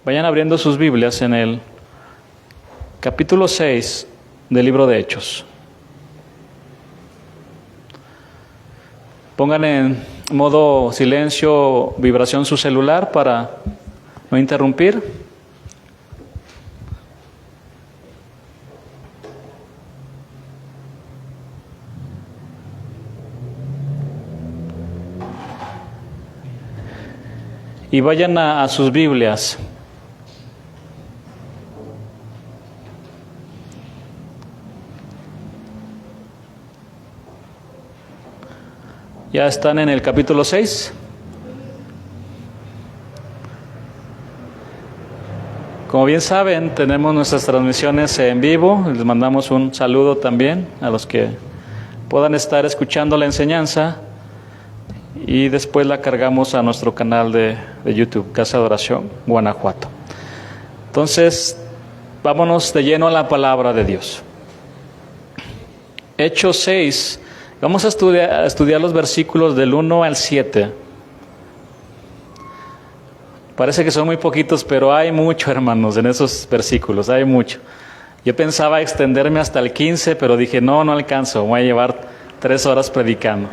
Vayan abriendo sus Biblias en el capítulo 6 del libro de Hechos. Pongan en modo silencio, vibración su celular para no interrumpir. Y vayan a sus Biblias. Ya están en el capítulo 6. Como bien saben, tenemos nuestras transmisiones en vivo. Les mandamos un saludo también a los que puedan estar escuchando la enseñanza. Y después la cargamos a nuestro canal de YouTube, Casa de Oración, Guanajuato. Entonces, vámonos de lleno a la palabra de Dios. Hechos 6. Vamos a estudiar los versículos del 1 al 7. Parece que son muy poquitos, pero hay mucho, hermanos, en esos versículos, hay mucho. Yo pensaba extenderme hasta el 15, pero dije, no alcanzo, voy a llevar 3 horas predicando.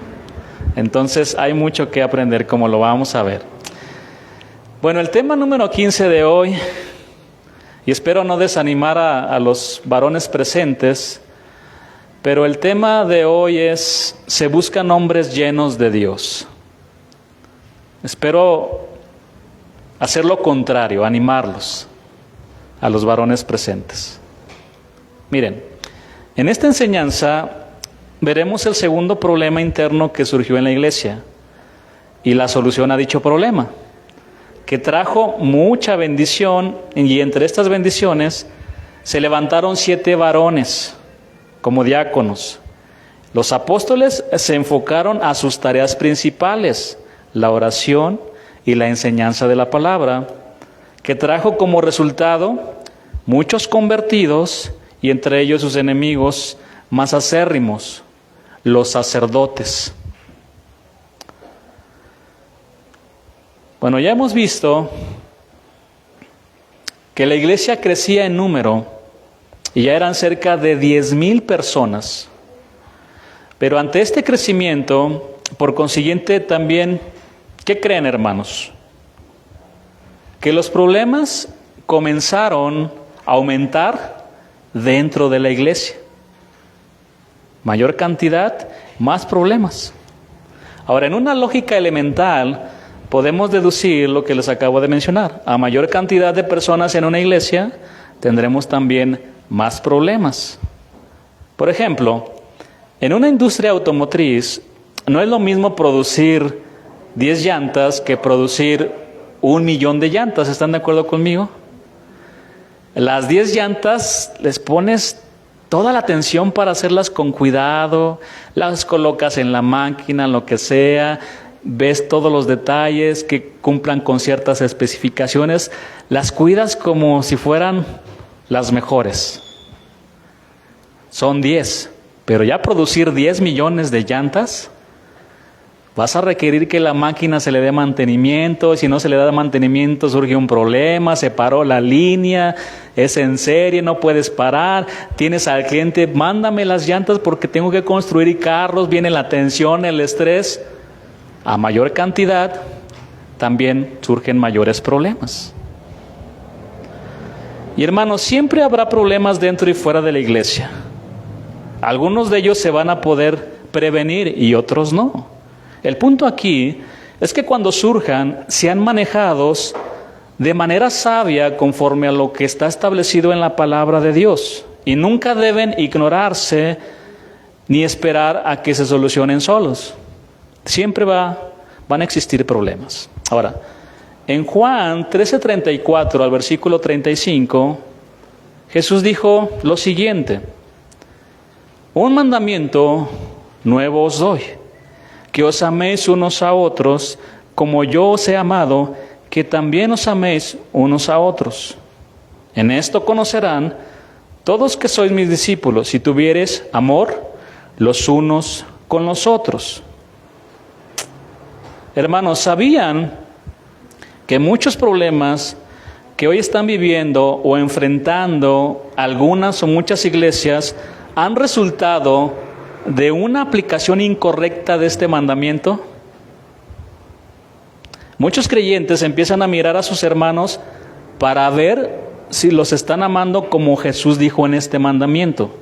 Entonces hay mucho que aprender, como lo vamos a ver. Bueno, el tema número 15 de hoy, y espero no desanimar a los varones presentes, pero el tema de hoy es, se buscan hombres llenos de Dios. Espero hacer lo contrario, animarlos a los varones presentes. Miren, en esta enseñanza veremos el segundo problema interno que surgió en la iglesia y la solución a dicho problema, que trajo mucha bendición, y entre estas bendiciones se levantaron 7 varones como diáconos. Los apóstoles se enfocaron a sus tareas principales, la oración y la enseñanza de la palabra, que trajo como resultado muchos convertidos y entre ellos sus enemigos más acérrimos, los sacerdotes. Bueno, ya hemos visto que la iglesia crecía en número y ya eran cerca de 10,000 personas. Pero ante este crecimiento, por consiguiente también, ¿qué creen, hermanos? Que los problemas comenzaron a aumentar dentro de la iglesia. Mayor cantidad, más problemas. Ahora, en una lógica elemental, podemos deducir lo que les acabo de mencionar. A mayor cantidad de personas en una iglesia, tendremos también más problemas. Por ejemplo, en una industria automotriz, no es lo mismo producir 10 llantas que producir 1,000,000 de llantas. ¿Están de acuerdo conmigo? Las 10 llantas les pones toda la atención para hacerlas con cuidado, las colocas en la máquina, lo que sea, ves todos los detalles que cumplan con ciertas especificaciones, las cuidas como si fueran las mejores. Son 10, pero ya producir 10 millones de llantas, vas a requerir que la máquina se le dé mantenimiento. Si no se le da mantenimiento, surge un problema, se paró la línea, es en serie, no puedes parar. Tienes al cliente, mándame las llantas porque tengo que construir carros, viene la tensión, el estrés. A mayor cantidad, también surgen mayores problemas. Y hermanos, siempre habrá problemas dentro y fuera de la iglesia. Algunos de ellos se van a poder prevenir y otros no. El punto aquí es que cuando surjan, sean manejados de manera sabia conforme a lo que está establecido en la palabra de Dios. Y nunca deben ignorarse ni esperar a que se solucionen solos. Siempre van a existir problemas. Ahora, en Juan 13:34 al versículo 35, Jesús dijo lo siguiente: un mandamiento nuevo os doy, que os améis unos a otros, como yo os he amado, que también os améis unos a otros. En esto conocerán todos que sois mis discípulos, si tuviereis amor los unos con los otros. Hermanos, ¿sabían que muchos problemas que hoy están viviendo o enfrentando algunas o muchas iglesias han resultado de una aplicación incorrecta de este mandamiento? Muchos creyentes empiezan a mirar a sus hermanos para ver si los están amando como Jesús dijo en este mandamiento.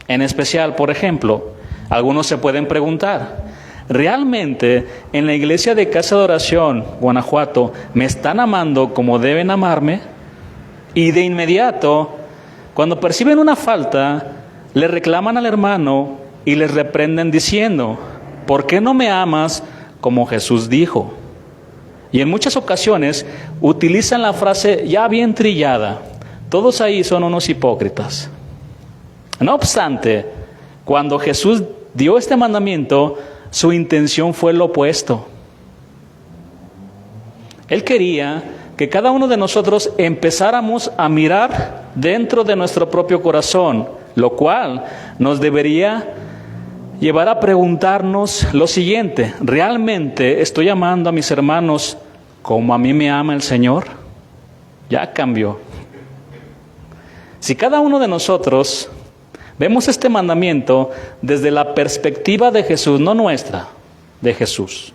En especial, por ejemplo, algunos se pueden preguntar, ¿realmente en la iglesia de Casa de Oración, Guanajuato, me están amando como deben amarme? Y de inmediato, cuando perciben una falta, le reclaman al hermano y les reprenden diciendo, ¿por qué no me amas como Jesús dijo? Y en muchas ocasiones utilizan la frase ya bien trillada, todos ahí son unos hipócritas. No obstante, cuando Jesús dio este mandamiento, su intención fue lo opuesto. Él quería que cada uno de nosotros empezáramos a mirar dentro de nuestro propio corazón, lo cual nos debería llevar a preguntarnos lo siguiente: ¿realmente estoy amando a mis hermanos como a mí me ama el Señor? Ya cambió. Si cada uno de nosotros vemos este mandamiento desde la perspectiva de Jesús, no nuestra, de Jesús.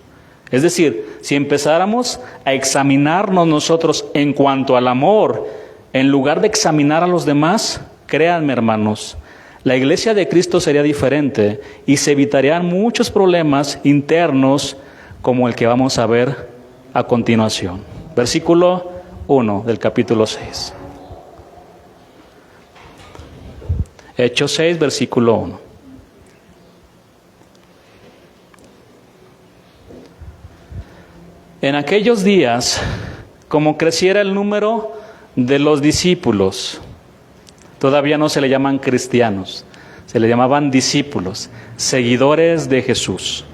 Es decir, si empezáramos a examinarnos nosotros en cuanto al amor, en lugar de examinar a los demás, créanme, hermanos, la iglesia de Cristo sería diferente y se evitarían muchos problemas internos como el que vamos a ver a continuación. Versículo 1 del capítulo 6. Hechos 6, versículo 1. En aquellos días, como creciera el número de los discípulos, todavía no se le llaman cristianos, se le llamaban discípulos, seguidores de Jesús.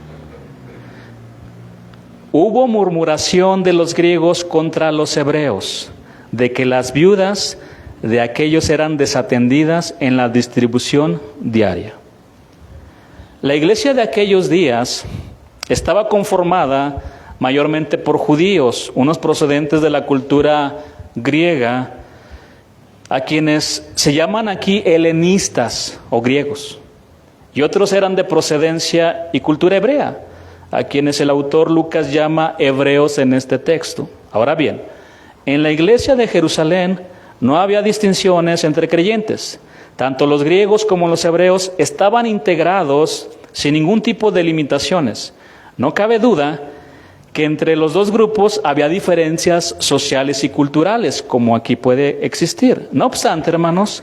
Hubo murmuración de los griegos contra los hebreos, de que las viudas de aquellos eran desatendidas en la distribución diaria. La iglesia de aquellos días estaba conformada mayormente por judíos, unos procedentes de la cultura griega, a quienes se llaman aquí helenistas o griegos, y otros eran de procedencia y cultura hebrea, a quienes el autor Lucas llama hebreos en este texto. Ahora bien, en la iglesia de Jerusalén no había distinciones entre creyentes. Tanto los griegos como los hebreos estaban integrados sin ningún tipo de limitaciones. No cabe duda que entre los dos grupos había diferencias sociales y culturales, como aquí puede existir. No obstante, hermanos,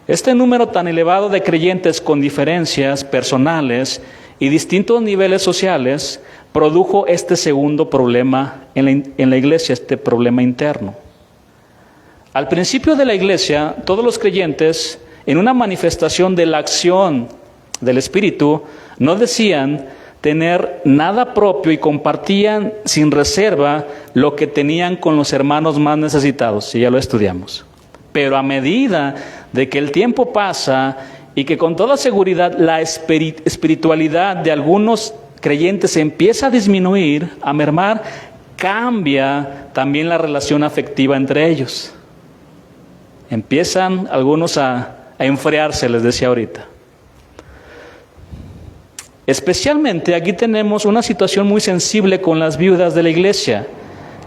este número tan elevado de creyentes con diferencias personales y distintos niveles sociales produjo este segundo problema en la iglesia, este problema interno. Al principio de la iglesia, todos los creyentes, en una manifestación de la acción del Espíritu, no decían tener nada propio y compartían sin reserva lo que tenían con los hermanos más necesitados, y ya lo estudiamos. Pero a medida de que el tiempo pasa y que con toda seguridad la espiritualidad de algunos creyentes empieza a disminuir, a mermar, cambia también la relación afectiva entre ellos. Empiezan algunos a enfriarse, les decía ahorita. Especialmente aquí tenemos una situación muy sensible con las viudas de la iglesia,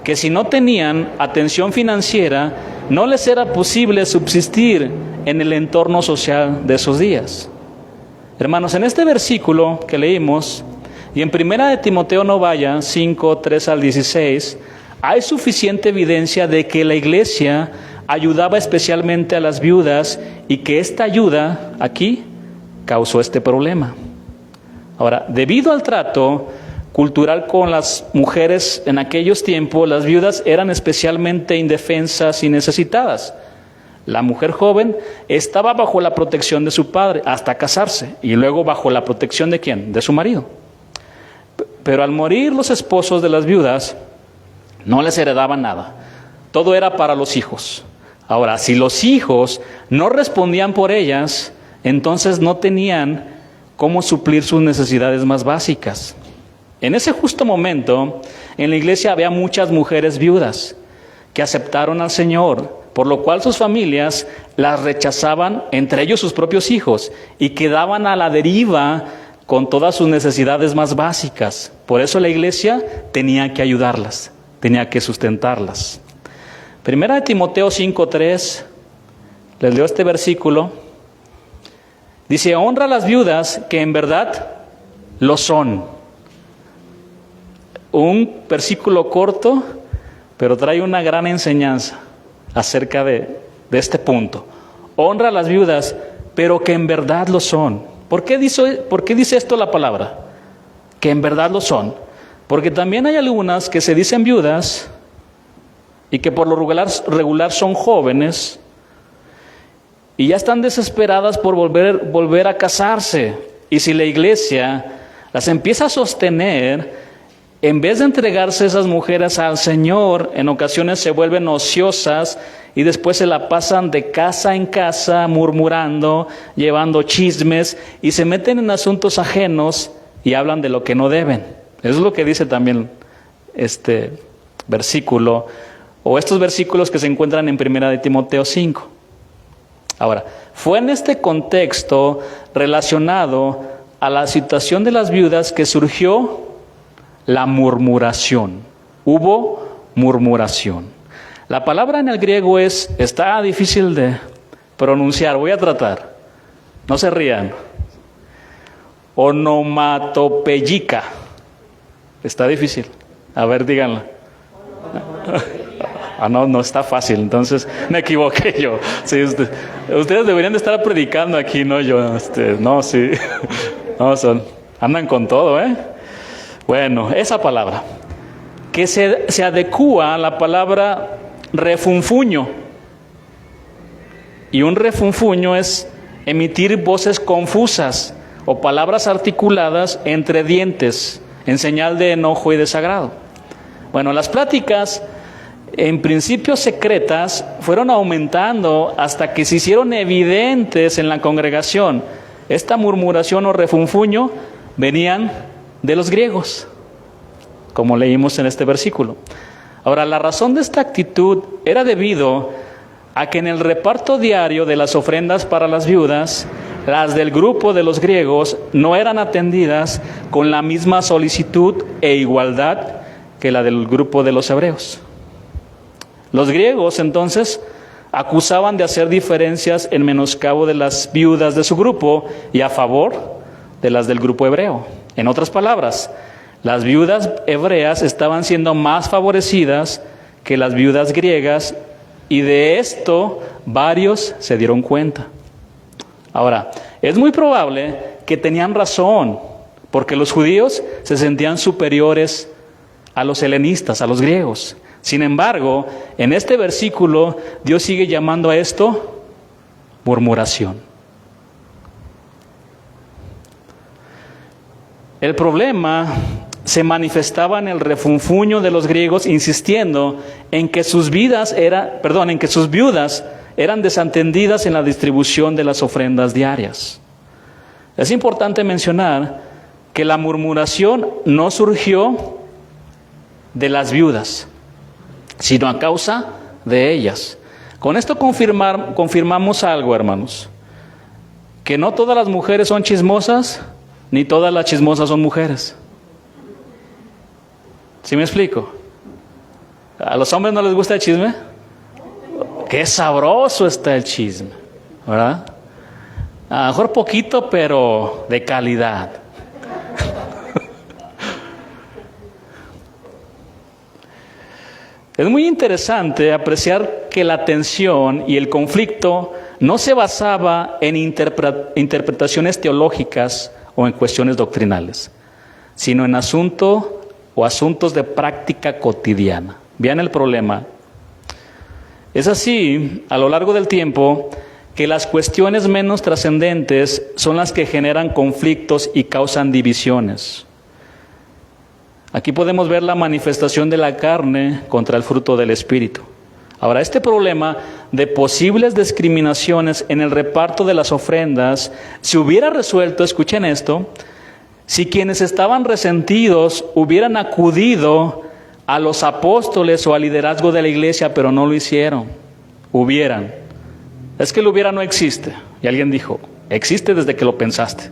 que si no tenían atención financiera, no les era posible subsistir en el entorno social de esos días. Hermanos, en este versículo que leímos, y en 1 de Timoteo no vaya, 5, 3 al 16, hay suficiente evidencia de que la iglesia ayudaba especialmente a las viudas y que esta ayuda aquí causó este problema. Ahora, debido al trato cultural con las mujeres en aquellos tiempos, las viudas eran especialmente indefensas y necesitadas. La mujer joven estaba bajo la protección de su padre hasta casarse y luego bajo la protección ¿de quién? De su marido. Pero al morir los esposos de las viudas, no les heredaban nada. Todo era para los hijos. Ahora, si los hijos no respondían por ellas, entonces no tenían cómo suplir sus necesidades más básicas. En ese justo momento, en la iglesia había muchas mujeres viudas que aceptaron al Señor, por lo cual sus familias las rechazaban, entre ellos sus propios hijos, y quedaban a la deriva con todas sus necesidades más básicas. Por eso la iglesia tenía que ayudarlas, tenía que sustentarlas. Primera de Timoteo 5:3, les leo este versículo. Dice: honra a las viudas que en verdad lo son. Un versículo corto, pero trae una gran enseñanza acerca de este punto. Honra a las viudas, pero que en verdad lo son. ¿Por qué dice esto la palabra? Que en verdad lo son. Porque también hay algunas que se dicen viudas y que por lo regular son jóvenes y ya están desesperadas por volver a casarse. Y si la iglesia las empieza a sostener, en vez de entregarse esas mujeres al Señor, en ocasiones se vuelven ociosas y después se la pasan de casa en casa murmurando, llevando chismes y se meten en asuntos ajenos y hablan de lo que no deben. Eso es lo que dice también este versículo, o estos versículos que se encuentran en Primera de Timoteo 5. Ahora, fue en este contexto relacionado a la situación de las viudas que surgió la murmuración. Hubo murmuración. La palabra en el griego está difícil de pronunciar, voy a tratar. No se rían. Onomatopeica. Está difícil. A ver, díganla. No está fácil, entonces me equivoqué yo. Sí, ustedes deberían de estar predicando aquí, no yo. No, sí. No, andan con todo, ¿eh? Bueno, esa palabra, que se adecúa a la palabra refunfuño. Y un refunfuño es emitir voces confusas o palabras articuladas entre dientes, en señal de enojo y desagrado. Bueno, las pláticas, en principio secretas, fueron aumentando hasta que se hicieron evidentes en la congregación. Esta murmuración o refunfuño venían de los griegos, como leímos en este versículo. Ahora, la razón de esta actitud era debido a que en el reparto diario de las ofrendas para las viudas, las del grupo de los griegos no eran atendidas con la misma solicitud e igualdad que la del grupo de los hebreos. Los griegos entonces acusaban de hacer diferencias en menoscabo de las viudas de su grupo y a favor de las del grupo hebreo. En otras palabras, las viudas hebreas estaban siendo más favorecidas que las viudas griegas, y de esto varios se dieron cuenta. Ahora, es muy probable que tenían razón, porque los judíos se sentían superiores a los helenistas, a los griegos. Sin embargo, en este versículo, Dios sigue llamando a esto murmuración. El problema se manifestaba en el refunfuño de los griegos, insistiendo en que sus viudas eran desatendidas en la distribución de las ofrendas diarias. Es importante mencionar que la murmuración no surgió de las viudas, sino a causa de ellas. Con esto confirmamos algo, hermanos, que no todas las mujeres son chismosas, ni todas las chismosas son mujeres. ¿Sí me explico? ¿A los hombres no les gusta el chisme? ¡Qué sabroso está el chisme! ¿Verdad? A lo mejor poquito, pero de calidad. Es muy interesante apreciar que la tensión y el conflicto no se basaba en interpretaciones teológicas o en cuestiones doctrinales, sino en asuntos de práctica cotidiana. Vean el problema. Es así, a lo largo del tiempo, que las cuestiones menos trascendentes son las que generan conflictos y causan divisiones. Aquí podemos ver la manifestación de la carne contra el fruto del Espíritu. Ahora, este problema de posibles discriminaciones en el reparto de las ofrendas se hubiera resuelto, escuchen esto, si quienes estaban resentidos hubieran acudido a los apóstoles o al liderazgo de la iglesia, pero no lo hicieron. Hubieran. Es que el hubiera no existe. Y alguien dijo, existe desde que lo pensaste.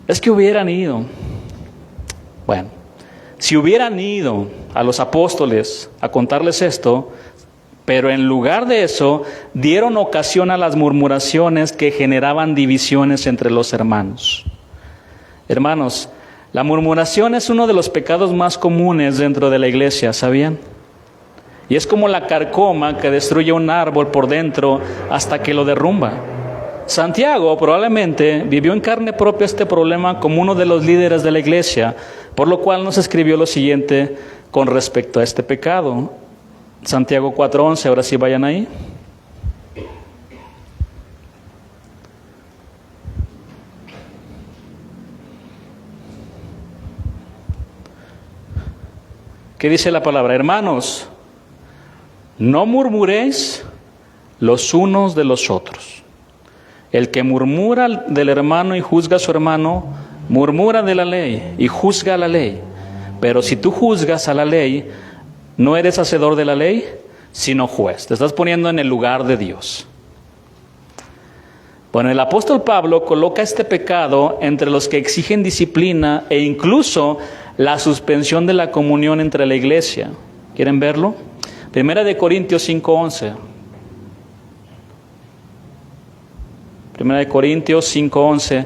Es que hubieran ido. Bueno, si hubieran ido a los apóstoles a contarles esto, pero en lugar de eso, dieron ocasión a las murmuraciones que generaban divisiones entre los hermanos. Hermanos, la murmuración es uno de los pecados más comunes dentro de la iglesia, ¿sabían? Y es como la carcoma que destruye un árbol por dentro hasta que lo derrumba. Santiago probablemente vivió en carne propia este problema como uno de los líderes de la iglesia, por lo cual nos escribió lo siguiente con respecto a este pecado. Santiago 4:11, ahora sí vayan ahí. ¿Qué dice la palabra? Hermanos, no murmuréis los unos de los otros. El que murmura del hermano y juzga a su hermano, murmura de la ley y juzga a la ley. Pero si tú juzgas a la ley, no eres hacedor de la ley, sino juez. Te estás poniendo en el lugar de Dios. Bueno, el apóstol Pablo coloca este pecado entre los que exigen disciplina e incluso la suspensión de la comunión entre la iglesia. ¿Quieren verlo? Primera de Corintios 5:11. Primera de Corintios 5:11.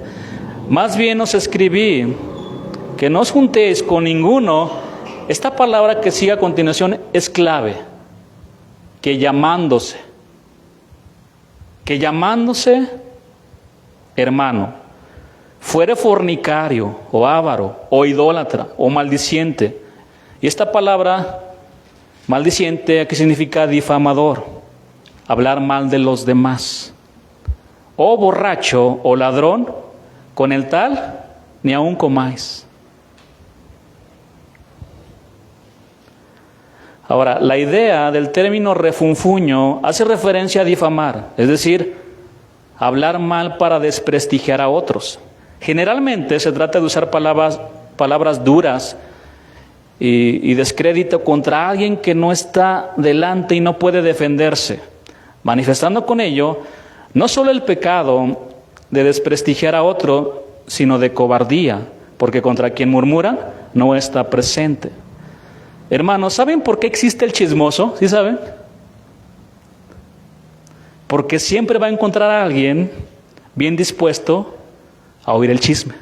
Más bien os escribí que no os juntéis con ninguno. Esta palabra que sigue a continuación es clave. Que llamándose hermano, fuere fornicario, o avaro, o idólatra, o maldiciente. Y esta palabra, maldiciente, ¿qué significa? Difamador, hablar mal de los demás. O borracho, o ladrón, con el tal, ni aun comáis. Ahora, la idea del término refunfuño hace referencia a difamar, es decir, hablar mal para desprestigiar a otros. Generalmente se trata de usar palabras duras y descrédito contra alguien que no está delante y no puede defenderse, manifestando con ello no solo el pecado de desprestigiar a otro, sino de cobardía, porque contra quien murmura no está presente. Hermanos, ¿saben por qué existe el chismoso? ¿Sí saben? Porque siempre va a encontrar a alguien bien dispuesto a oír el chisme.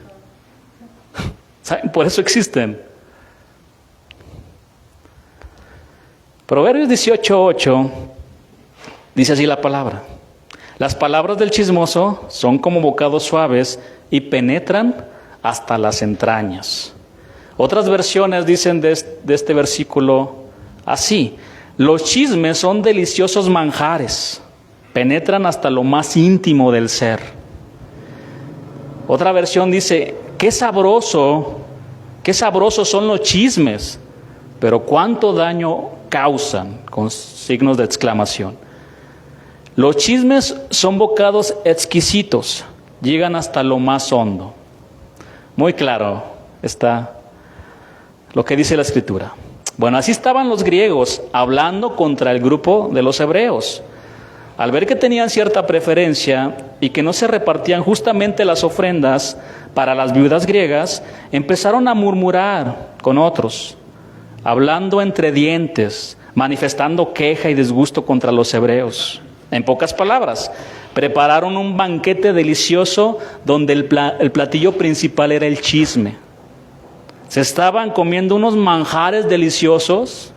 ¿Saben? Por eso existen. Proverbios 18:8 dice así la palabra. Las palabras del chismoso son como bocados suaves y penetran hasta las entrañas. Otras versiones dicen de este versículo así: los chismes son deliciosos manjares, penetran hasta lo más íntimo del ser. Otra versión dice: qué sabrosos son los chismes, pero cuánto daño causan, con signos de exclamación. Los chismes son bocados exquisitos, llegan hasta lo más hondo. Muy claro está lo que dice la Escritura. Bueno, así estaban los griegos hablando contra el grupo de los hebreos. Al ver que tenían cierta preferencia y que no se repartían justamente las ofrendas para las viudas griegas, empezaron a murmurar con otros, hablando entre dientes, manifestando queja y disgusto contra los hebreos. En pocas palabras, prepararon un banquete delicioso donde el platillo principal era el chisme. Se estaban comiendo unos manjares deliciosos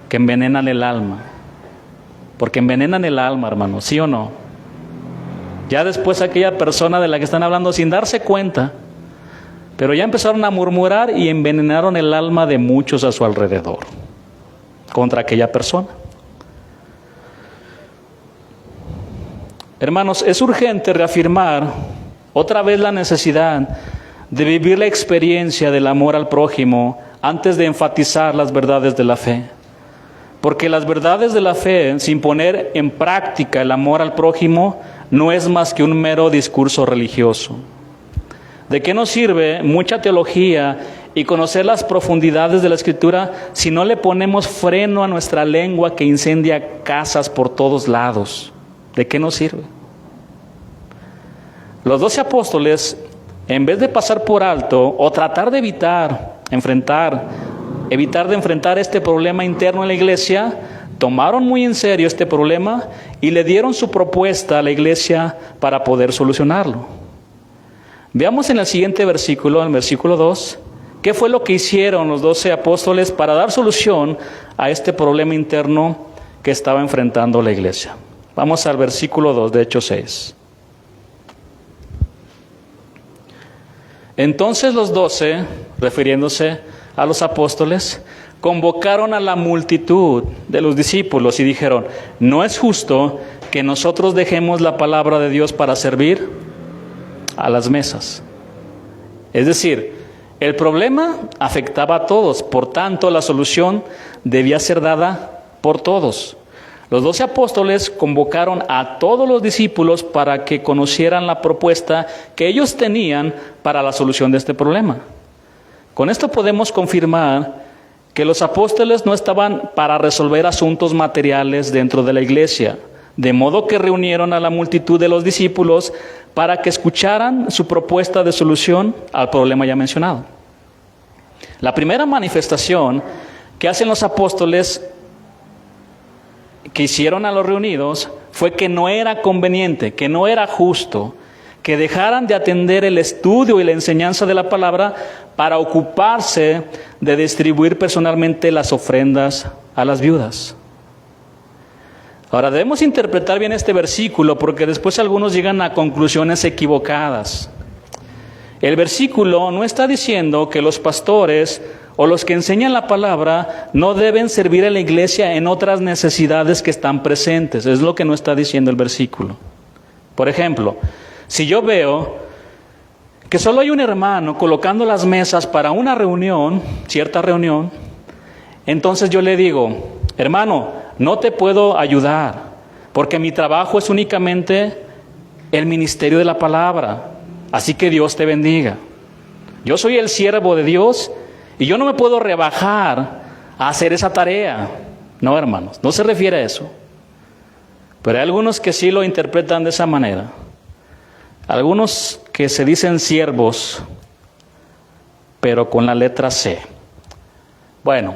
que envenenan el alma. Porque envenenan el alma, hermano, ¿sí o no? Ya después aquella persona de la que están hablando sin darse cuenta, pero ya empezaron a murmurar y envenenaron el alma de muchos a su alrededor contra aquella persona. Hermanos, es urgente reafirmar otra vez la necesidad de vivir la experiencia del amor al prójimo antes de enfatizar las verdades de la fe. Porque las verdades de la fe, sin poner en práctica el amor al prójimo, no es más que un mero discurso religioso. ¿De qué nos sirve mucha teología y conocer las profundidades de la Escritura si no le ponemos freno a nuestra lengua que incendia casas por todos lados? ¿De qué nos sirve? Los 12 apóstoles, en vez de pasar por alto o tratar de evitar de enfrentar este problema interno en la iglesia, tomaron muy en serio este problema y le dieron su propuesta a la iglesia para poder solucionarlo. Veamos en el siguiente versículo, en el versículo 2, qué fue lo que hicieron los 12 apóstoles para dar solución a este problema interno que estaba enfrentando la iglesia. Vamos al versículo 2 de Hechos 6. Entonces los 12, refiriéndose a los apóstoles, convocaron a la multitud de los discípulos y dijeron: no es justo que nosotros dejemos la palabra de Dios para servir a las mesas. Es decir, el problema afectaba a todos, por tanto la solución debía ser dada por todos. Los 12 apóstoles convocaron a todos los discípulos para que conocieran la propuesta que ellos tenían para la solución de este problema. Con esto podemos confirmar que los apóstoles no estaban para resolver asuntos materiales dentro de la iglesia, de modo que reunieron a la multitud de los discípulos para que escucharan su propuesta de solución al problema ya mencionado. La primera manifestación que hacen los apóstoles que hicieron a los reunidos fue que no era conveniente, que no era justo, que dejaran de atender el estudio y la enseñanza de la palabra para ocuparse de distribuir personalmente las ofrendas a las viudas. Ahora, debemos interpretar bien este versículo porque después algunos llegan a conclusiones equivocadas. El versículo no está diciendo que los pastores o los que enseñan la palabra no deben servir a la iglesia en otras necesidades que están presentes. Es lo que no está diciendo el versículo. Por ejemplo, si yo veo que solo hay un hermano colocando las mesas para una reunión, cierta reunión, entonces yo le digo: hermano, no te puedo ayudar porque mi trabajo es únicamente el ministerio de la palabra. Así que Dios te bendiga. Yo soy el siervo de Dios y yo no me puedo rebajar a hacer esa tarea. No, hermanos, no se refiere a eso. Pero hay algunos que sí lo interpretan de esa manera. Algunos que se dicen siervos, pero con la letra C. Bueno,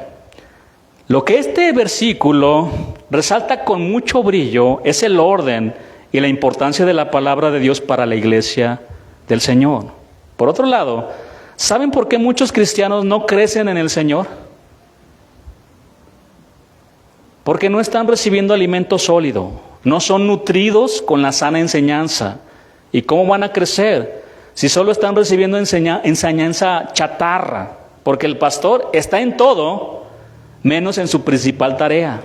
lo que este versículo resalta con mucho brillo es el orden y la importancia de la palabra de Dios para la iglesia del Señor. Por otro lado, ¿saben por qué muchos cristianos no crecen en el Señor? Porque no están recibiendo alimento sólido, no son nutridos con la sana enseñanza. ¿Y cómo van a crecer si solo están recibiendo enseñanza chatarra? Porque el pastor está en todo, menos en su principal tarea.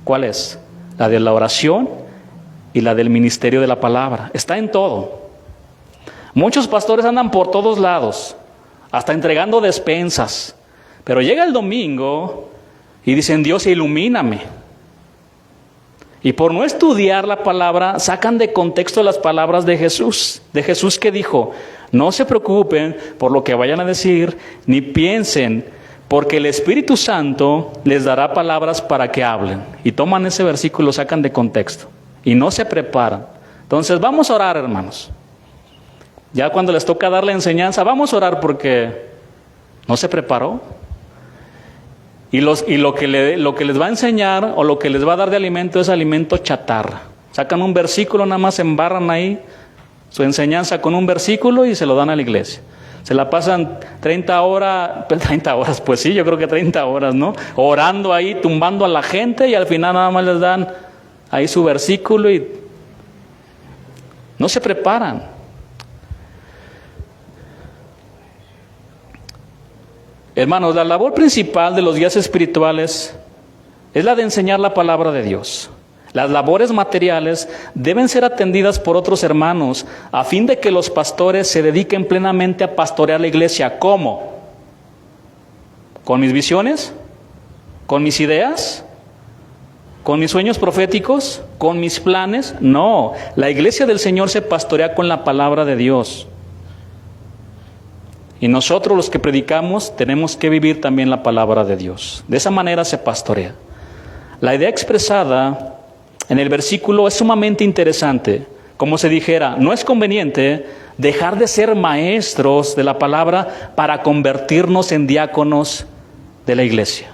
¿Cuál es? La de la oración y la del ministerio de la palabra. Está en todo. Muchos pastores andan por todos lados, hasta entregando despensas. Pero llega el domingo y dicen: Dios, ilumíname. Y por no estudiar la palabra, sacan de contexto las palabras de Jesús. De Jesús que dijo: no se preocupen por lo que vayan a decir, ni piensen, porque el Espíritu Santo les dará palabras para que hablen. Y toman ese versículo, lo sacan de contexto. Y no se preparan. Entonces vamos a orar, hermanos. Ya cuando les toca dar la enseñanza, vamos a orar porque no se preparó. Y lo que les va a enseñar o lo que les va a dar de alimento es alimento chatarra. Sacan un versículo, nada más embarran ahí su enseñanza con un versículo y se lo dan a la iglesia. Se la pasan 30 horas, pues sí, yo creo que 30 horas, ¿no? Orando ahí, tumbando a la gente y al final nada más les dan ahí su versículo y no se preparan. Hermanos, la labor principal de los guías espirituales es la de enseñar la palabra de Dios. Las labores materiales deben ser atendidas por otros hermanos a fin de que los pastores se dediquen plenamente a pastorear la iglesia. ¿Cómo? ¿Con mis visiones? ¿Con mis ideas? ¿Con mis sueños proféticos? ¿Con mis planes? No, la iglesia del Señor se pastorea con la palabra de Dios. Y nosotros los que predicamos tenemos que vivir también la palabra de Dios. De esa manera se pastorea. La idea expresada en el versículo es sumamente interesante. Como se dijera, no es conveniente dejar de ser maestros de la palabra para convertirnos en diáconos de la iglesia.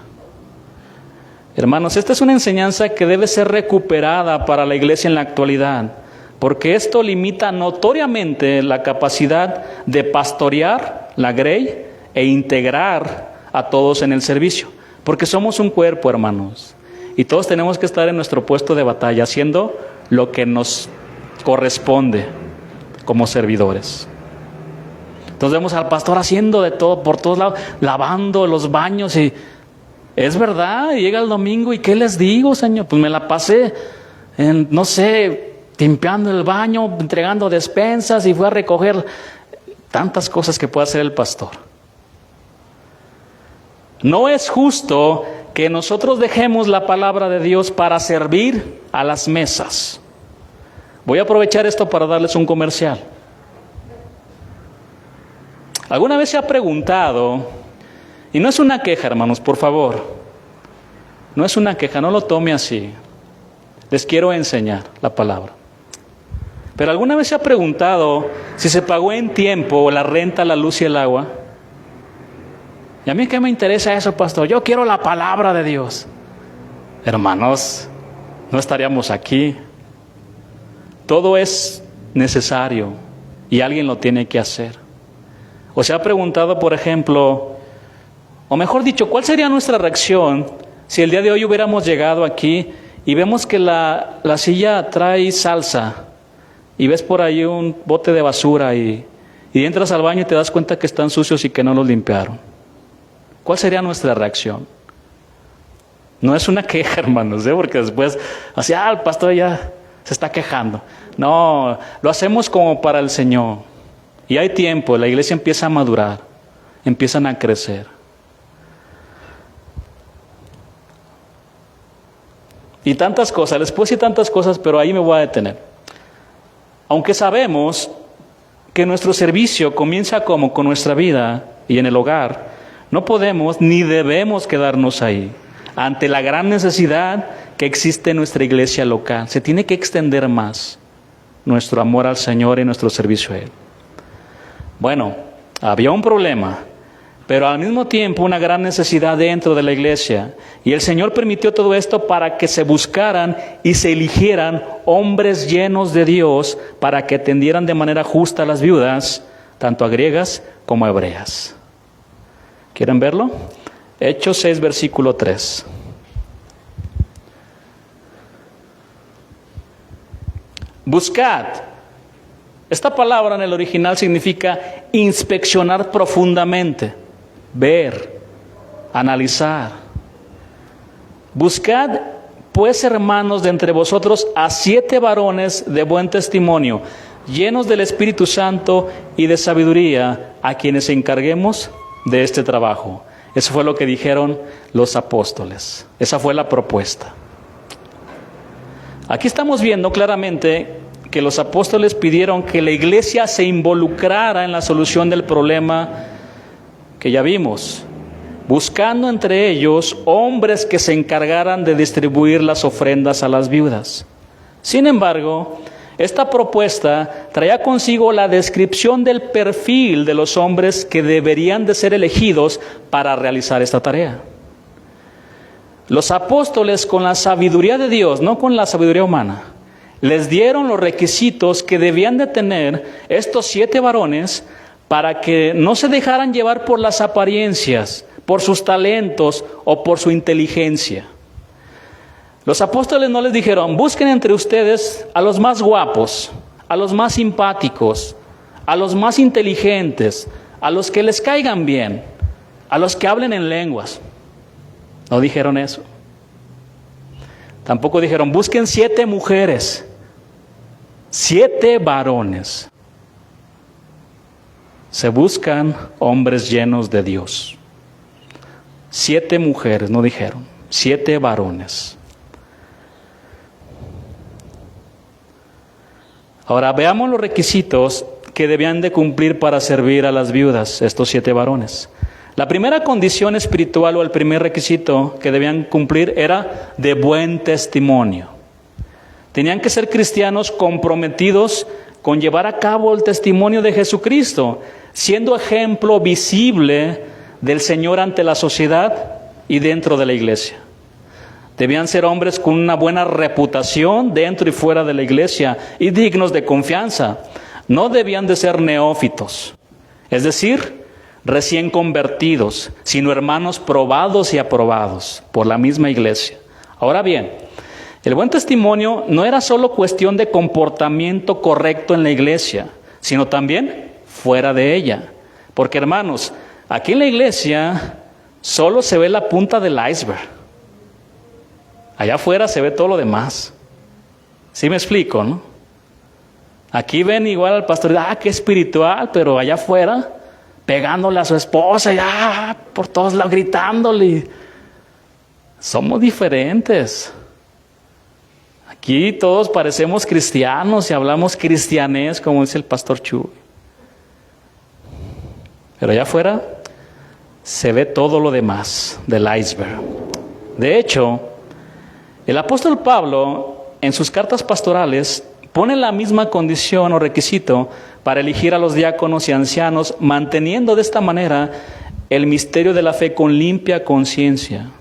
Hermanos, esta es una enseñanza que debe ser recuperada para la iglesia en la actualidad, porque esto limita notoriamente la capacidad de pastorear la grey e integrar a todos en el servicio, porque somos un cuerpo, hermanos, y todos tenemos que estar en nuestro puesto de batalla, haciendo lo que nos corresponde como servidores. Entonces vemos al pastor haciendo de todo, por todos lados, lavando los baños, y es verdad, llega el domingo y ¿qué les digo, Señor? Pues me la pasé en, no sé, limpiando el baño, entregando despensas, y fui a recoger tantas cosas que puede hacer el pastor. No es justo que nosotros dejemos la palabra de Dios para servir a las mesas. Voy a aprovechar esto para darles un comercial. ¿Alguna vez se ha preguntado, y no es una queja, hermanos, por favor, no es una queja, no lo tome así, les quiero enseñar la palabra, pero alguna vez se ha preguntado si se pagó en tiempo la renta, la luz y el agua? ¿Y a mí qué me interesa eso, pastor? Yo quiero la palabra de Dios. Hermanos, no estaríamos aquí. Todo es necesario y alguien lo tiene que hacer. ¿O se ha preguntado, por ejemplo, o mejor dicho, cuál sería nuestra reacción si el día de hoy hubiéramos llegado aquí y vemos que la silla trae salsa y ves por ahí un bote de basura y entras al baño y te das cuenta que están sucios y que no los limpiaron? ¿Cuál sería nuestra reacción? No es una queja, hermanos, porque después, así, el pastor ya se está quejando. No, lo hacemos como para el Señor. Y hay tiempo, la iglesia empieza a madurar, empiezan a crecer. Y tantas cosas, les puedo decir tantas cosas, pero ahí me voy a detener. Aunque sabemos que nuestro servicio comienza como con nuestra vida y en el hogar, no podemos ni debemos quedarnos ahí. Ante la gran necesidad que existe en nuestra iglesia local, se tiene que extender más nuestro amor al Señor y nuestro servicio a Él. Bueno, había un problema, pero al mismo tiempo una gran necesidad dentro de la iglesia. Y el Señor permitió todo esto para que se buscaran y se eligieran hombres llenos de Dios para que atendieran de manera justa a las viudas, tanto a griegas como a hebreas. ¿Quieren verlo? Hechos 6, versículo 3. Buscad. Esta palabra en el original significa inspeccionar profundamente, ver, analizar. Buscad, pues, hermanos, de entre vosotros a 7 varones de buen testimonio, llenos del Espíritu Santo y de sabiduría, a quienes encarguemos de este trabajo. Eso fue lo que dijeron los apóstoles. Esa fue la propuesta. Aquí estamos viendo claramente que los apóstoles pidieron que la iglesia se involucrara en la solución del problema que ya vimos, buscando entre ellos hombres que se encargaran de distribuir las ofrendas a las viudas. Sin embargo, esta propuesta traía consigo la descripción del perfil de los hombres que deberían de ser elegidos para realizar esta tarea. Los apóstoles, con la sabiduría de Dios, no con la sabiduría humana, les dieron los requisitos que debían de tener estos 7 varones para que no se dejaran llevar por las apariencias, por sus talentos o por su inteligencia. Los apóstoles no les dijeron, busquen entre ustedes a los más guapos, a los más simpáticos, a los más inteligentes, a los que les caigan bien, a los que hablen en lenguas. No dijeron eso. Tampoco dijeron, busquen 7 mujeres, 7 varones. Se buscan hombres llenos de Dios. 7 mujeres, no dijeron, 7 varones. Ahora veamos los requisitos que debían de cumplir para servir a las viudas, estos 7 varones. La primera condición espiritual o el primer requisito que debían cumplir era de buen testimonio. Tenían que ser cristianos comprometidos con llevar a cabo el testimonio de Jesucristo, siendo ejemplo visible del Señor ante la sociedad y dentro de la iglesia. Debían ser hombres con una buena reputación dentro y fuera de la iglesia y dignos de confianza. No debían de ser neófitos, es decir, recién convertidos, sino hermanos probados y aprobados por la misma iglesia. Ahora bien, el buen testimonio no era solo cuestión de comportamiento correcto en la iglesia, sino también fuera de ella. Porque, hermanos, aquí en la iglesia solo se ve la punta del iceberg. Allá afuera se ve todo lo demás. ¿Sí me explico, no? Aquí ven igual al pastor, qué espiritual, pero allá afuera, pegándole a su esposa, y por todos lados gritándole. Somos diferentes. Aquí todos parecemos cristianos y hablamos cristianés, como dice el pastor Chuy. Pero allá afuera se ve todo lo demás del iceberg. De hecho, el apóstol Pablo, en sus cartas pastorales, pone la misma condición o requisito para elegir a los diáconos y ancianos, manteniendo de esta manera el misterio de la fe con limpia conciencia.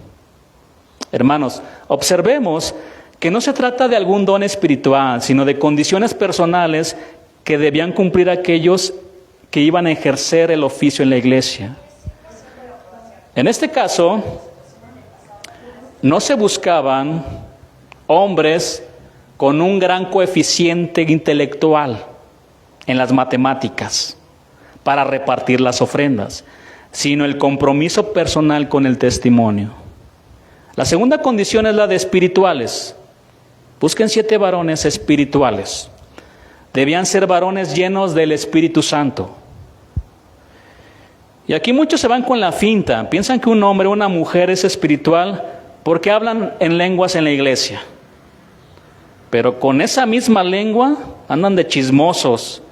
Hermanos, observemos que no se trata de algún don espiritual, sino de condiciones personales que debían cumplir aquellos que iban a ejercer el oficio en la iglesia. En este caso, no se buscaban hombres con un gran coeficiente intelectual en las matemáticas para repartir las ofrendas, sino el compromiso personal con el testimonio. La segunda condición es la de espirituales. Busquen 7 varones espirituales. Debían ser varones llenos del Espíritu Santo. Y aquí muchos se van con la finta. Piensan que un hombre o una mujer es espiritual porque hablan en lenguas en la iglesia. Pero con esa misma lengua andan de chismosos.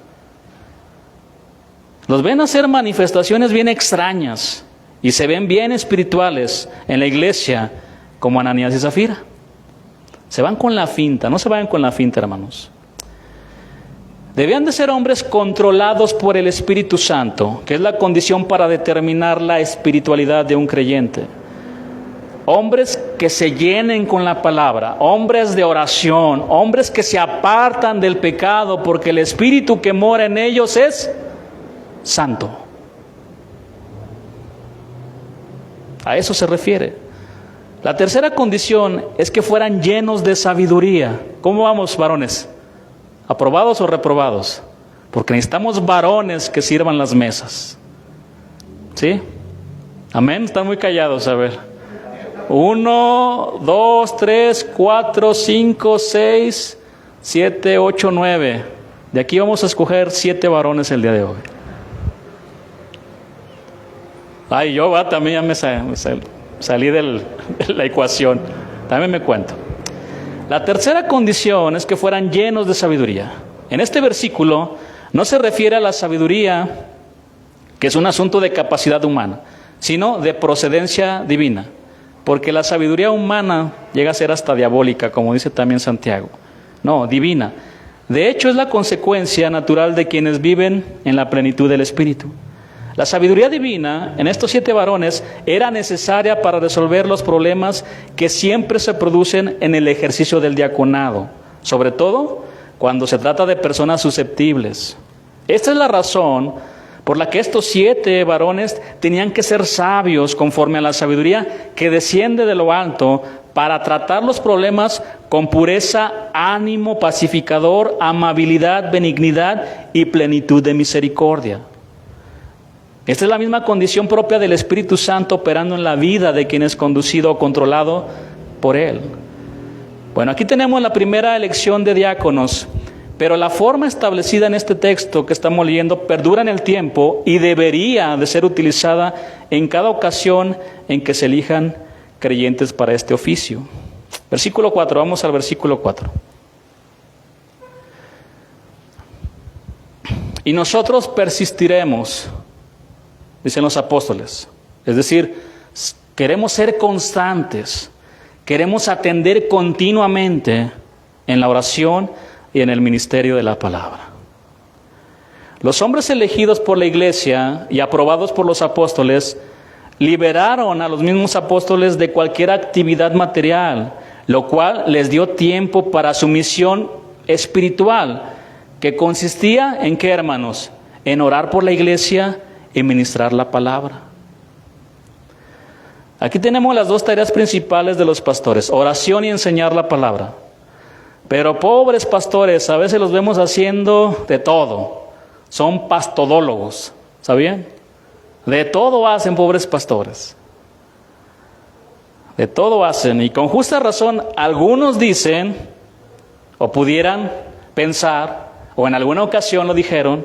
Los ven hacer manifestaciones bien extrañas y se ven bien espirituales en la iglesia, como Ananías y Zafira. Se van con la finta, no se vayan con la finta, hermanos. Debían de ser hombres controlados por el Espíritu Santo, que es la condición para determinar la espiritualidad de un creyente. Hombres que se llenen con la palabra, hombres de oración, hombres que se apartan del pecado, porque el Espíritu que mora en ellos es santo. A eso se refiere. La tercera condición es que fueran llenos de sabiduría. ¿Cómo vamos, varones? ¿Aprobados o reprobados? Porque necesitamos varones que sirvan las mesas. ¿Sí? Amén. Están muy callados, a ver. 1, 2, 3, 4, 5, 6, 7, 8, 9. De aquí vamos a escoger 7 varones el día de hoy. Yo también ya me salí de la ecuación. También me cuento. La tercera condición es que fueran llenos de sabiduría. En este versículo no se refiere a la sabiduría, que es un asunto de capacidad humana, sino de procedencia divina. Porque la sabiduría humana llega a ser hasta diabólica, como dice también Santiago. No, divina. De hecho, es la consecuencia natural de quienes viven en la plenitud del Espíritu. La sabiduría divina en estos 7 varones era necesaria para resolver los problemas que siempre se producen en el ejercicio del diaconado, sobre todo cuando se trata de personas susceptibles. Esta es la razón por la que estos 7 varones tenían que ser sabios conforme a la sabiduría que desciende de lo alto para tratar los problemas con pureza, ánimo pacificador, amabilidad, benignidad y plenitud de misericordia. Esta es la misma condición propia del Espíritu Santo operando en la vida de quien es conducido o controlado por Él. Bueno, aquí tenemos la primera elección de diáconos, pero la forma establecida en este texto que estamos leyendo perdura en el tiempo y debería de ser utilizada en cada ocasión en que se elijan creyentes para este oficio. Versículo 4, vamos al versículo 4. y nosotros persistiremos, dicen los apóstoles. Es decir, queremos ser constantes, queremos atender continuamente en la oración y en el ministerio de la palabra. Los hombres elegidos por la iglesia y aprobados por los apóstoles liberaron a los mismos apóstoles de cualquier actividad material, lo cual les dio tiempo para su misión espiritual, que consistía en ¿qué, hermanos? En orar por la iglesia y ministrar la palabra. Aquí tenemos las dos tareas principales de los pastores: oración y enseñar la palabra. Pero pobres pastores, a veces los vemos haciendo de todo. Son pastodólogos, ¿sabían? De todo hacen, pobres pastores. De todo hacen, y con justa razón algunos dicen, o pudieran pensar, o en alguna ocasión lo dijeron: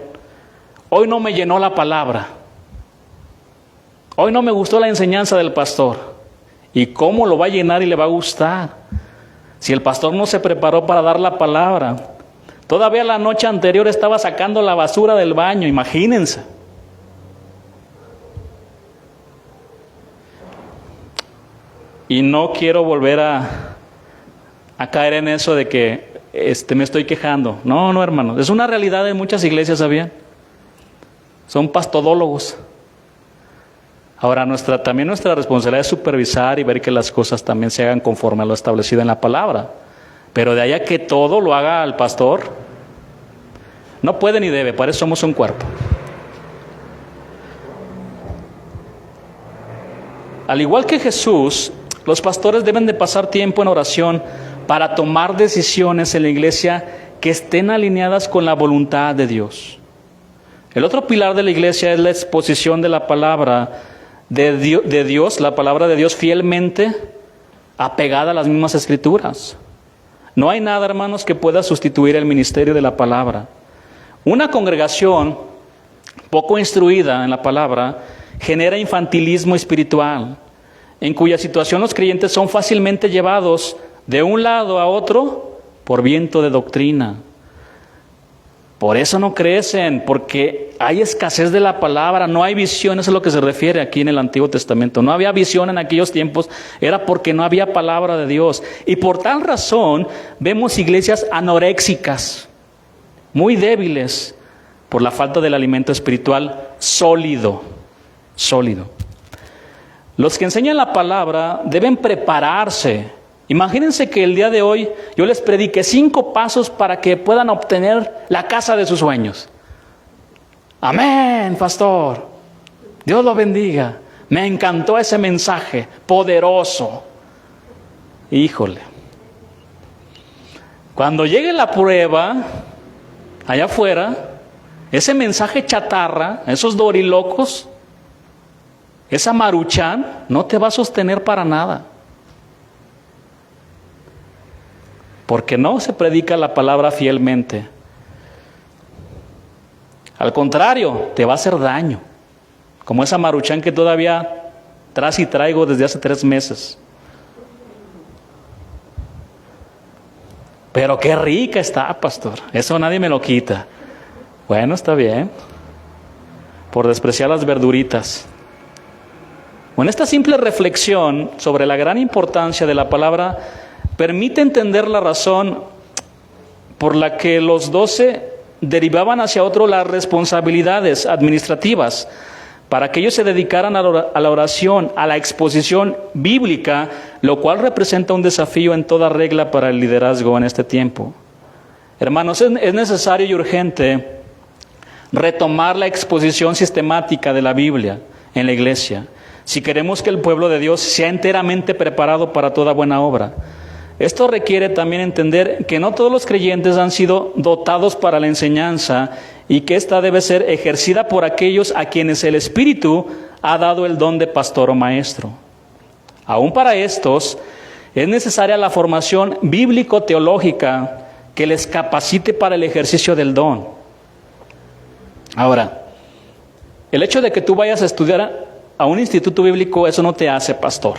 hoy no me llenó la palabra, hoy no me gustó la enseñanza del pastor. ¿Y cómo lo va a llenar y le va a gustar? Si el pastor no se preparó para dar la palabra, todavía la noche anterior estaba sacando la basura del baño, imagínense. Y no quiero volver a caer en eso de que me estoy quejando. No, hermanos, es una realidad de muchas iglesias, ¿sabían? Son pastodólogos. Ahora, también nuestra responsabilidad es supervisar y ver que las cosas también se hagan conforme a lo establecido en la palabra. Pero de ahí a que todo lo haga el pastor, no puede ni debe, para eso somos un cuerpo. Al igual que Jesús, los pastores deben de pasar tiempo en oración para tomar decisiones en la iglesia que estén alineadas con la voluntad de Dios. El otro pilar de la iglesia es la exposición de la palabra de Dios, la palabra de Dios fielmente apegada a las mismas escrituras. No hay nada, hermanos, que pueda sustituir el ministerio de la palabra. Una congregación poco instruida en la palabra genera infantilismo espiritual, en cuya situación los creyentes son fácilmente llevados de un lado a otro por viento de doctrina. Por eso no crecen, porque hay escasez de la palabra, no hay visión. Eso es lo que se refiere aquí en el Antiguo Testamento. No había visión en aquellos tiempos, era porque no había palabra de Dios. Y por tal razón vemos iglesias anoréxicas, muy débiles, por la falta del alimento espiritual sólido. Los que enseñan la palabra deben prepararse. Imagínense que el día de hoy yo les predique 5 pasos para que puedan obtener la casa de sus sueños. Amén, pastor. Dios lo bendiga. Me encantó ese mensaje poderoso. Híjole. Cuando llegue la prueba allá afuera, ese mensaje chatarra, esos dorilocos, esa maruchan, no te va a sostener para nada. Porque no se predica la palabra fielmente. Al contrario, te va a hacer daño. Como esa maruchan que todavía traigo desde hace 3 meses. Pero qué rica está, pastor. Eso nadie me lo quita. Bueno, está bien. Por despreciar las verduritas. Bueno, esta simple reflexión sobre la gran importancia de la palabra permite entender la razón por la que los 12 derivaban hacia otro las responsabilidades administrativas para que ellos se dedicaran a la oración, a la exposición bíblica, lo cual representa un desafío en toda regla para el liderazgo en este tiempo. Hermanos, es necesario y urgente retomar la exposición sistemática de la Biblia en la iglesia, si queremos que el pueblo de Dios sea enteramente preparado para toda buena obra. Esto requiere también entender que no todos los creyentes han sido dotados para la enseñanza y que ésta debe ser ejercida por aquellos a quienes el Espíritu ha dado el don de pastor o maestro. Aún para estos es necesaria la formación bíblico-teológica que les capacite para el ejercicio del don. Ahora, el hecho de que tú vayas a estudiar a un instituto bíblico, eso no te hace pastor.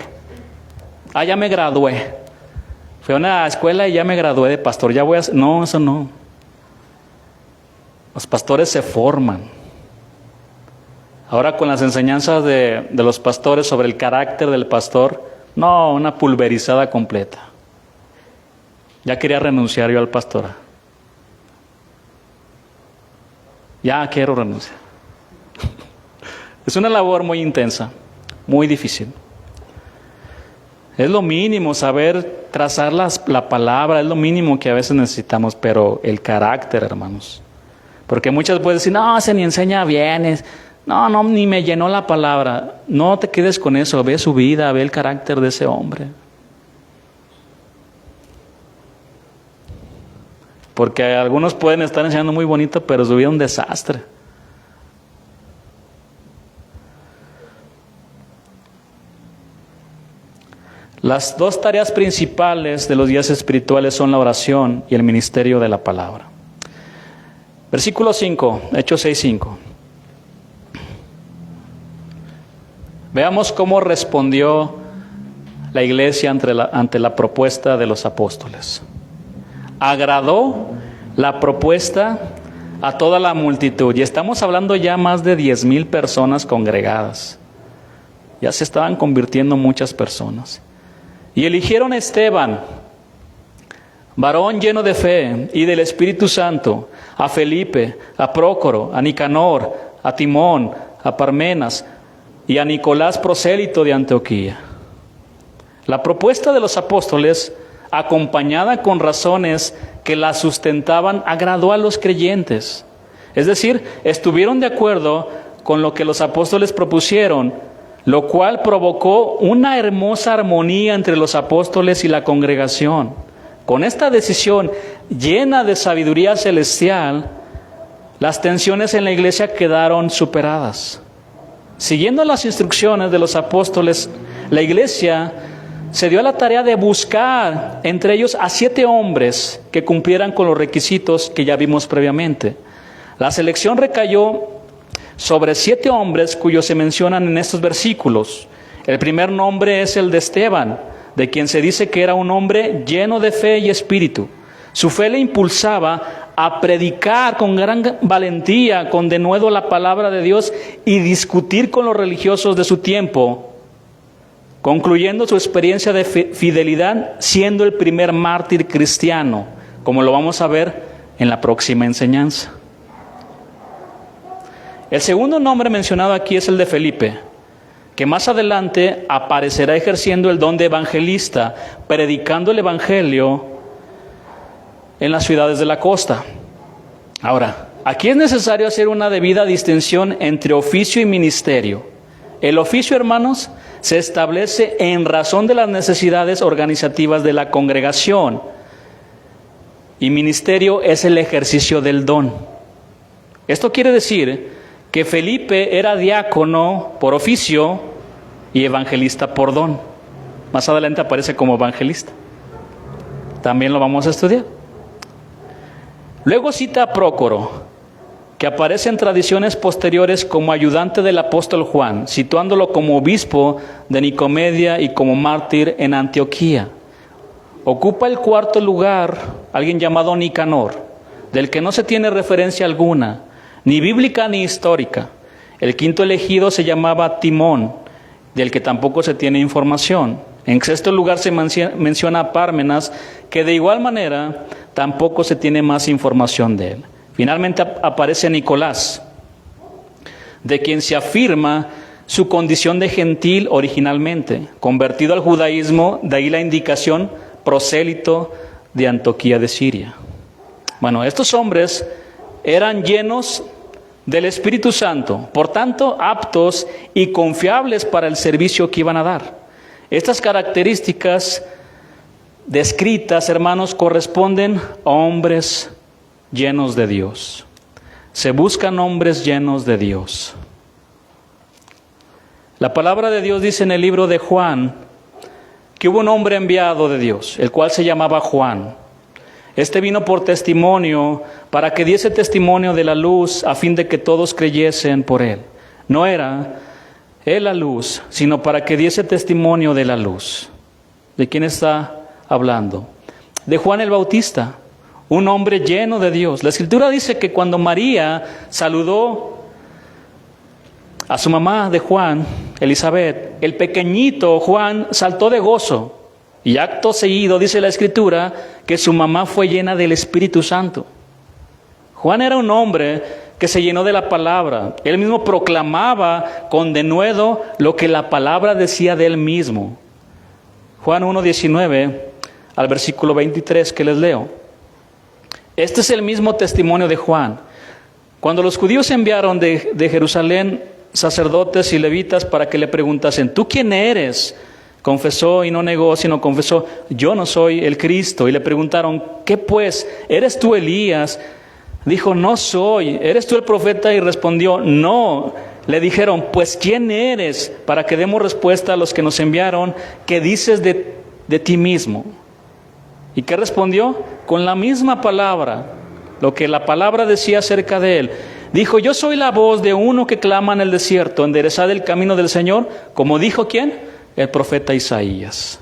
Ya me gradué. Fui a una escuela y ya me gradué de pastor. No, eso no. Los pastores se forman. Ahora con las enseñanzas de los pastores sobre el carácter del pastor, no, una pulverizada completa. Ya quería renunciar yo al pastorado. Ya quiero renunciar. Es una labor muy intensa, muy difícil. Es lo mínimo saber trazar la palabra, es lo mínimo que a veces necesitamos, pero el carácter, hermanos. Porque muchas pueden decir, no, se ni enseña bien, no, ni me llenó la palabra. No te quedes con eso, ve su vida, ve el carácter de ese hombre. Porque algunos pueden estar enseñando muy bonito, pero su vida es un desastre. Las dos tareas principales de los días espirituales son la oración y el ministerio de la palabra. Versículo 5, Hechos 6:5. Veamos cómo respondió la iglesia ante la propuesta de los apóstoles. Agradó la propuesta a toda la multitud. Y estamos hablando ya más de 10,000 personas congregadas. Ya se estaban convirtiendo muchas personas. Y eligieron a Esteban, varón lleno de fe y del Espíritu Santo, a Felipe, a Prócoro, a Nicanor, a Timón, a Parmenas y a Nicolás, prosélito de Antioquía. La propuesta de los apóstoles, acompañada con razones que la sustentaban, agradó a los creyentes. Es decir, estuvieron de acuerdo con lo que los apóstoles propusieron, lo cual provocó una hermosa armonía entre los apóstoles y la congregación. Con esta decisión llena de sabiduría celestial, las tensiones en la iglesia quedaron superadas. Siguiendo las instrucciones de los apóstoles, la iglesia se dio a la tarea de buscar entre ellos a 7 hombres que cumplieran con los requisitos que ya vimos previamente. La selección recayó sobre 7 hombres cuyos se mencionan en estos versículos. El primer nombre es el de Esteban, de quien se dice que era un hombre lleno de fe y espíritu. Su fe le impulsaba a predicar con gran valentía, con denuedo la palabra de Dios y discutir con los religiosos de su tiempo, concluyendo su experiencia de fidelidad siendo el primer mártir cristiano, como lo vamos a ver en la próxima enseñanza. El segundo nombre mencionado aquí es el de Felipe, que más adelante aparecerá ejerciendo el don de evangelista, predicando el evangelio en las ciudades de la costa. Ahora, aquí es necesario hacer una debida distinción entre oficio y ministerio. El oficio, hermanos, se establece en razón de las necesidades organizativas de la congregación, y ministerio es el ejercicio del don. Esto quiere decir que Felipe era diácono por oficio y evangelista por don. Más adelante aparece como evangelista. También lo vamos a estudiar. Luego cita a Prócoro, que aparece en tradiciones posteriores como ayudante del apóstol Juan, situándolo como obispo de Nicomedia y como mártir en Antioquía. Ocupa el cuarto lugar alguien llamado Nicanor, del que no se tiene referencia alguna, ni bíblica ni histórica. El quinto elegido se llamaba Timón, del que tampoco se tiene información. En sexto lugar se menciona a Pármenas, que de igual manera tampoco se tiene más información de él. Finalmente aparece Nicolás, de quien se afirma su condición de gentil originalmente, convertido al judaísmo, de ahí la indicación prosélito de Antioquía de Siria. Bueno, estos hombres eran llenos del Espíritu Santo, por tanto aptos y confiables para el servicio que iban a dar. Estas características descritas, hermanos, corresponden a hombres llenos de Dios. Se buscan hombres llenos de Dios. La palabra de Dios dice en el libro de Juan que hubo un hombre enviado de Dios, el cual se llamaba Juan. Este vino por testimonio, para que diese testimonio de la luz, a fin de que todos creyesen por él. No era él la luz, sino para que diese testimonio de la luz. ¿De quién está hablando? De Juan el Bautista, un hombre lleno de Dios. La Escritura dice que cuando María saludó a su mamá de Juan, Elizabeth, el pequeñito Juan saltó de gozo. Y acto seguido dice la Escritura que su mamá fue llena del Espíritu Santo. Juan era un hombre que se llenó de la palabra. Él mismo proclamaba con denuedo lo que la palabra decía de él mismo. Juan 1:19 al versículo 23 que les leo. Este es el mismo testimonio de Juan. Cuando los judíos enviaron de Jerusalén sacerdotes y levitas para que le preguntasen, ¿tú quién eres? Confesó y no negó, sino confesó, yo no soy el Cristo. Y le preguntaron, ¿qué pues? ¿Eres tú Elías? Dijo, no soy. ¿Eres tú el profeta? Y respondió, no. Le dijeron, pues ¿quién eres? Para que demos respuesta a los que nos enviaron, ¿qué dices de ti mismo? ¿Y qué respondió? Con la misma palabra, lo que la palabra decía acerca de él. Dijo, yo soy la voz de uno que clama en el desierto, enderezad el camino del Señor, como dijo ¿quién? El profeta Isaías.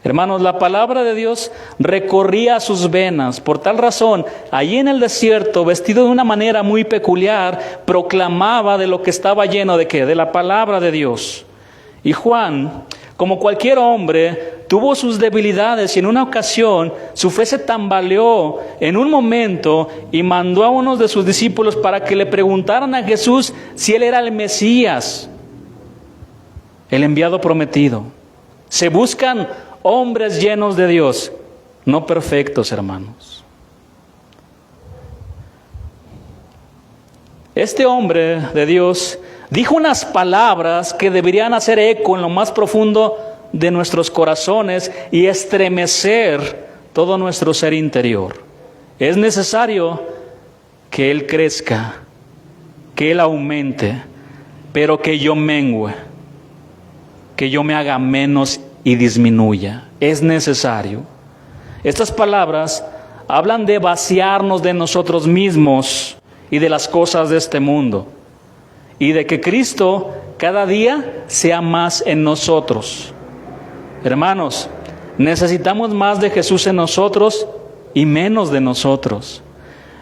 Hermanos, la palabra de Dios recorría sus venas. Por tal razón, allí en el desierto, vestido de una manera muy peculiar, proclamaba de lo que estaba lleno de ¿qué? De la palabra de Dios. Y Juan, como cualquier hombre, tuvo sus debilidades y en una ocasión su fe se tambaleó en un momento y mandó a unos de sus discípulos para que le preguntaran a Jesús si él era el Mesías, el enviado prometido. Se buscan hombres llenos de Dios, no perfectos, hermanos. Este hombre de Dios dijo unas palabras que deberían hacer eco en lo más profundo de nuestros corazones y estremecer todo nuestro ser interior. Es necesario que Él crezca, que Él aumente, pero que yo mengüe, que yo me haga menos y disminuya. Es necesario. Estas palabras hablan de vaciarnos de nosotros mismos y de las cosas de este mundo, y de que Cristo cada día sea más en nosotros. Hermanos, necesitamos más de Jesús en nosotros y menos de nosotros.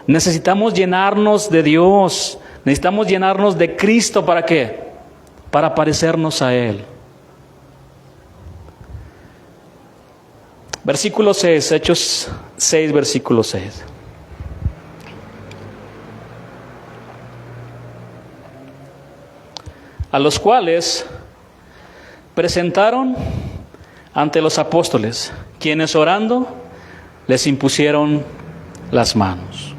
Necesitamos llenarnos de Dios. Necesitamos llenarnos de Cristo. ¿Para qué? Para parecernos a Él. Versículo 6, Hechos 6, versículo 6. A los cuales presentaron ante los apóstoles, quienes orando les impusieron las manos.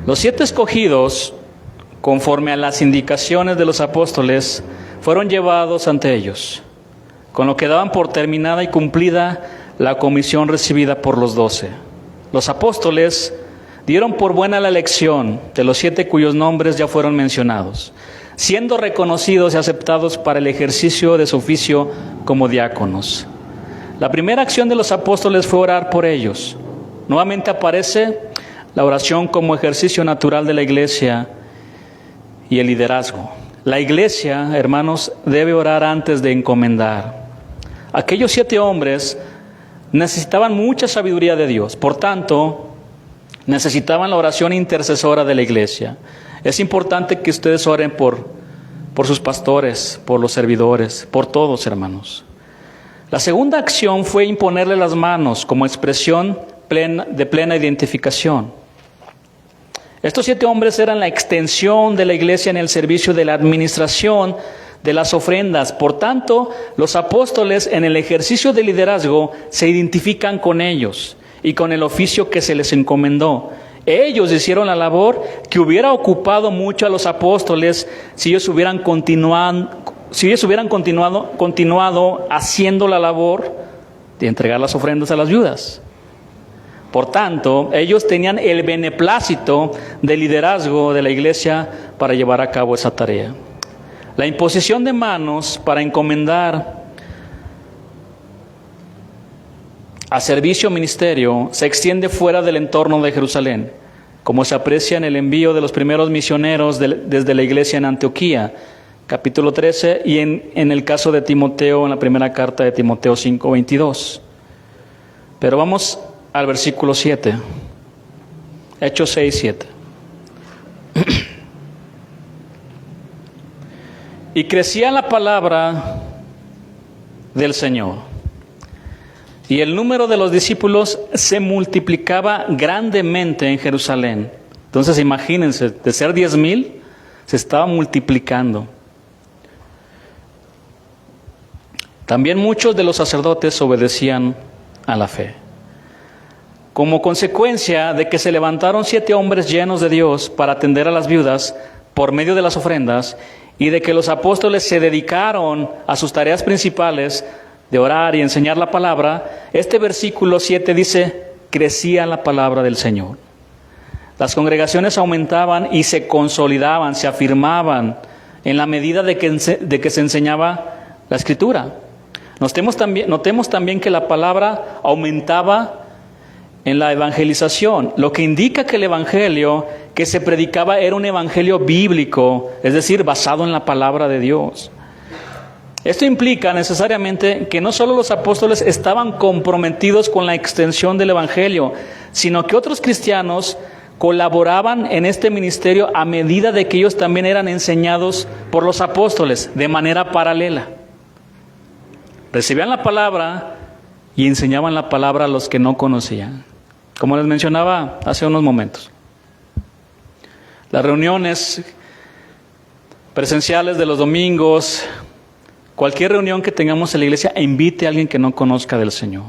Los 7 escogidos, conforme a las indicaciones de los apóstoles, fueron llevados ante ellos, con lo que daban por terminada y cumplida la comisión recibida por los 12. Los apóstoles dieron por buena la elección de los 7 cuyos nombres ya fueron mencionados, siendo reconocidos y aceptados para el ejercicio de su oficio como diáconos. La primera acción de los apóstoles fue orar por ellos. Nuevamente aparece la oración como ejercicio natural de la iglesia y el liderazgo. La iglesia, hermanos, debe orar antes de encomendar. Aquellos 7 hombres necesitaban mucha sabiduría de Dios, por tanto, necesitaban la oración intercesora de la iglesia. Es importante que ustedes oren por sus pastores, por los servidores, por todos, hermanos. La segunda acción fue imponerle las manos como expresión de plena identificación. Estos 7 hombres eran la extensión de la iglesia en el servicio de la administración de las ofrendas. Por tanto, los apóstoles en el ejercicio de liderazgo se identifican con ellos y con el oficio que se les encomendó. Ellos hicieron la labor que hubiera ocupado mucho a los apóstoles si ellos hubieran continuado haciendo la labor de entregar las ofrendas a las viudas. Por tanto, ellos tenían el beneplácito del liderazgo de la iglesia para llevar a cabo esa tarea. La imposición de manos para encomendar a servicio o ministerio se extiende fuera del entorno de Jerusalén, como se aprecia en el envío de los primeros misioneros desde la iglesia en Antioquía, capítulo 13, y en el caso de Timoteo, en la primera carta de Timoteo 5:22. Pero vamos al versículo 7. Hechos 6, 7. Y crecía la palabra del Señor, y el número de los discípulos se multiplicaba grandemente en Jerusalén. Entonces imagínense, de ser 10,000, se estaba multiplicando. También muchos de los sacerdotes obedecían a la fe. Como consecuencia de que se levantaron 7 hombres llenos de Dios para atender a las viudas por medio de las ofrendas, y de que los apóstoles se dedicaron a sus tareas principales de orar y enseñar la palabra, este versículo 7 dice, crecía la palabra del Señor. Las congregaciones aumentaban y se consolidaban, se afirmaban en la medida de que se enseñaba la Escritura. Notemos también que la palabra aumentaba en la evangelización, lo que indica que el evangelio que se predicaba era un evangelio bíblico, es decir, basado en la palabra de Dios. Esto implica necesariamente que no solo los apóstoles estaban comprometidos con la extensión del evangelio, sino que otros cristianos colaboraban en este ministerio a medida de que ellos también eran enseñados por los apóstoles de manera paralela. Recibían la palabra y enseñaban la palabra a los que no conocían. Como les mencionaba hace unos momentos, las reuniones presenciales de los domingos, cualquier reunión que tengamos en la iglesia, invite a alguien que no conozca del Señor,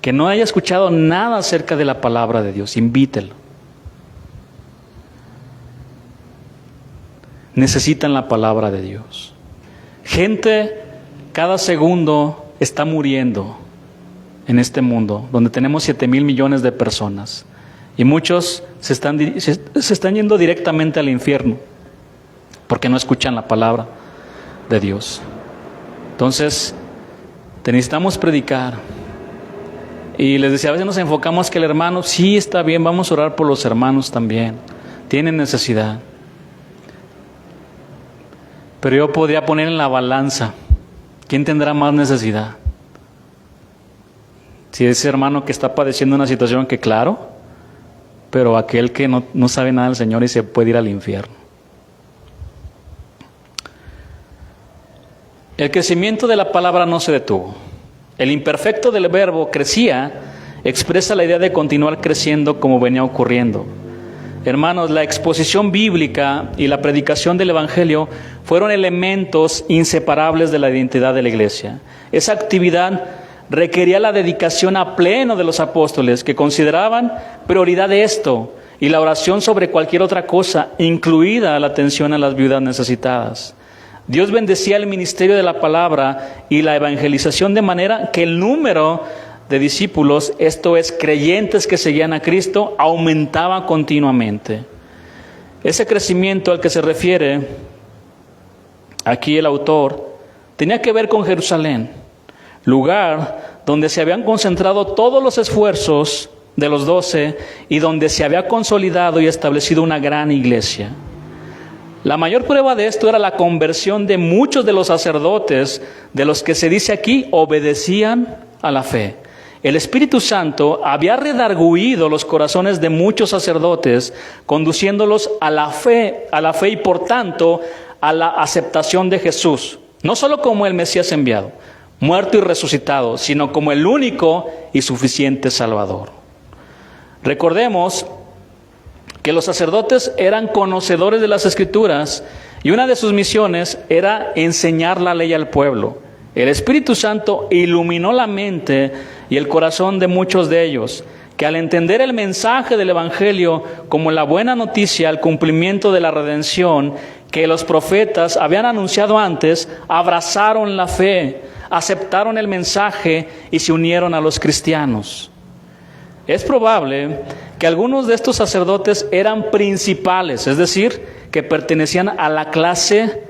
que no haya escuchado nada acerca de la palabra de Dios, invítelo. Necesitan la palabra de Dios. Gente, cada segundo está muriendo en este mundo, donde tenemos 7,000 millones de personas, y muchos se están yendo directamente al infierno, porque no escuchan la palabra de Dios. Entonces, te necesitamos predicar. Y les decía, a veces nos enfocamos que el hermano, sí, está bien, vamos a orar por los hermanos también, tienen necesidad. Pero yo podría poner en la balanza, ¿quién tendrá más necesidad? Si ese hermano que está padeciendo una situación que, claro, pero aquel que no sabe nada del Señor y se puede ir al infierno. El crecimiento de la palabra no se detuvo. El imperfecto del verbo crecía expresa la idea de continuar creciendo como venía ocurriendo. Hermanos, la exposición bíblica y la predicación del Evangelio fueron elementos inseparables de la identidad de la iglesia. Esa actividad requería la dedicación a pleno de los apóstoles, que consideraban prioridad de esto y la oración sobre cualquier otra cosa, incluida la atención a las viudas necesitadas. Dios bendecía el ministerio de la palabra y la evangelización de manera que el número de discípulos, esto es, creyentes que seguían a Cristo, aumentaba continuamente. Ese crecimiento al que se refiere aquí el autor tenía que ver con Jerusalén, lugar donde se habían concentrado todos los esfuerzos de los 12 y donde se había consolidado y establecido una gran iglesia. La mayor prueba de esto era la conversión de muchos de los sacerdotes, de los que se dice aquí, obedecían a la fe. El Espíritu Santo había redarguido los corazones de muchos sacerdotes, conduciéndolos a la fe y por tanto a la aceptación de Jesús, no solo como el Mesías enviado, muerto y resucitado, sino como el único y suficiente Salvador. Recordemos que los sacerdotes eran conocedores de las Escrituras y una de sus misiones era enseñar la ley al pueblo. El Espíritu Santo iluminó la mente y el corazón de muchos de ellos, que al entender el mensaje del Evangelio como la buena noticia al cumplimiento de la redención que los profetas habían anunciado antes, abrazaron la fe, aceptaron el mensaje y se unieron a los cristianos. Es probable que algunos de estos sacerdotes eran principales, es decir, que pertenecían a la clase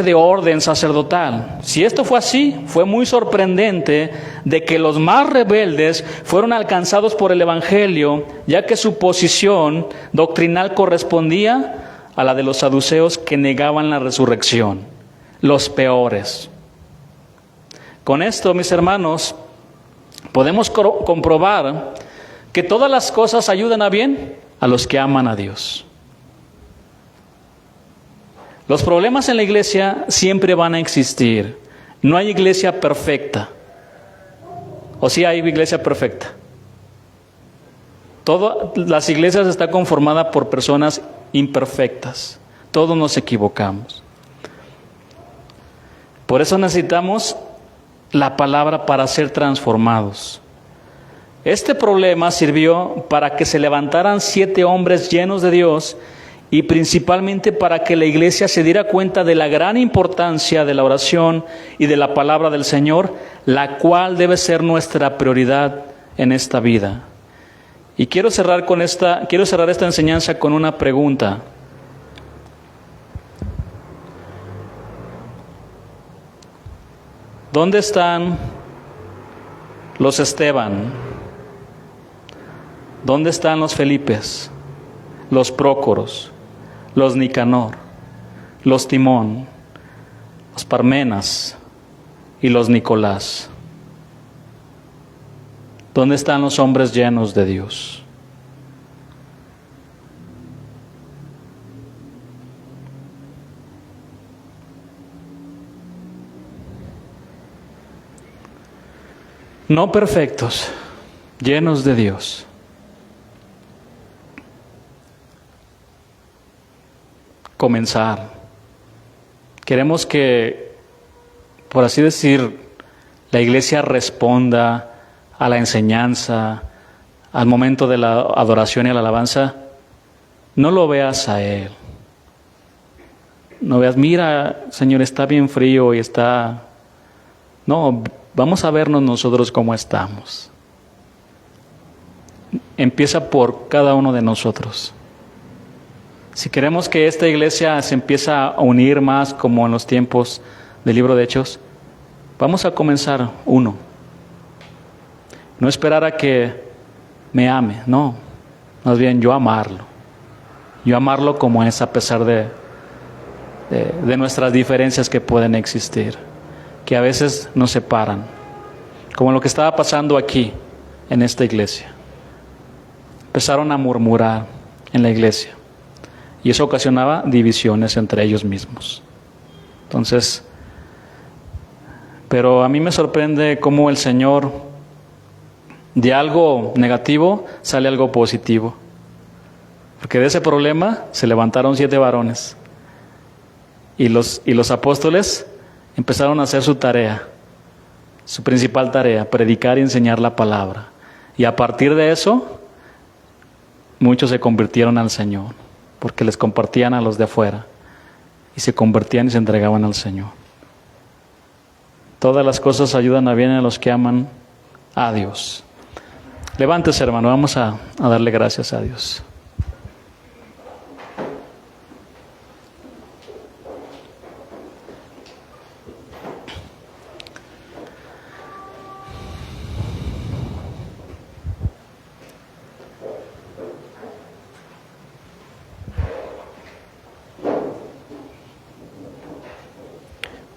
de orden sacerdotal. Si esto fue así, fue muy sorprendente de que los más rebeldes fueron alcanzados por el Evangelio, ya que su posición doctrinal correspondía a la de los saduceos, que negaban la resurrección, los peores. Con esto, mis hermanos, podemos comprobar que todas las cosas ayudan a bien a los que aman a Dios. Los problemas en la iglesia siempre van a existir. No hay iglesia perfecta. ¿O sí hay iglesia perfecta? Todas las iglesias están conformadas por personas imperfectas. Todos nos equivocamos. Por eso necesitamos la palabra para ser transformados. Este problema sirvió para que se levantaran 7 hombres llenos de Dios y principalmente para que la iglesia se diera cuenta de la gran importancia de la oración y de la palabra del Señor, la cual debe ser nuestra prioridad en esta vida. Y quiero cerrar esta enseñanza con una pregunta. ¿Dónde están los Esteban? ¿Dónde están los Felipes, los Prócoros, los Nicanor, los Timón, los Parmenas y los Nicolás? ¿Dónde están los hombres llenos de Dios? No perfectos, llenos de Dios. Comenzar. Queremos que, por así decir, la iglesia responda a la enseñanza, al momento de la adoración y la alabanza. No lo veas a Él. No veas, mira, Señor, está bien frío y está... No, vamos a vernos nosotros cómo estamos. Empieza por cada uno de nosotros. Si queremos que esta iglesia se empiece a unir más como en los tiempos del libro de Hechos, vamos a comenzar uno. No esperar a que me ame, no. Más bien yo amarlo. Yo amarlo como es a pesar de nuestras diferencias que pueden existir, que a veces nos separan, como lo que estaba pasando aquí en esta iglesia. Empezaron a murmurar en la iglesia y eso ocasionaba divisiones entre ellos mismos. Entonces, pero a mí me sorprende cómo el Señor, de algo negativo sale algo positivo, porque de ese problema se levantaron 7 varones y los apóstoles empezaron a hacer su tarea, su principal tarea, predicar y enseñar la palabra. Y a partir de eso, muchos se convirtieron al Señor, porque les compartían a los de afuera, y se convertían y se entregaban al Señor. Todas las cosas ayudan a bien a los que aman a Dios. Levántese, hermano, vamos a darle gracias a Dios.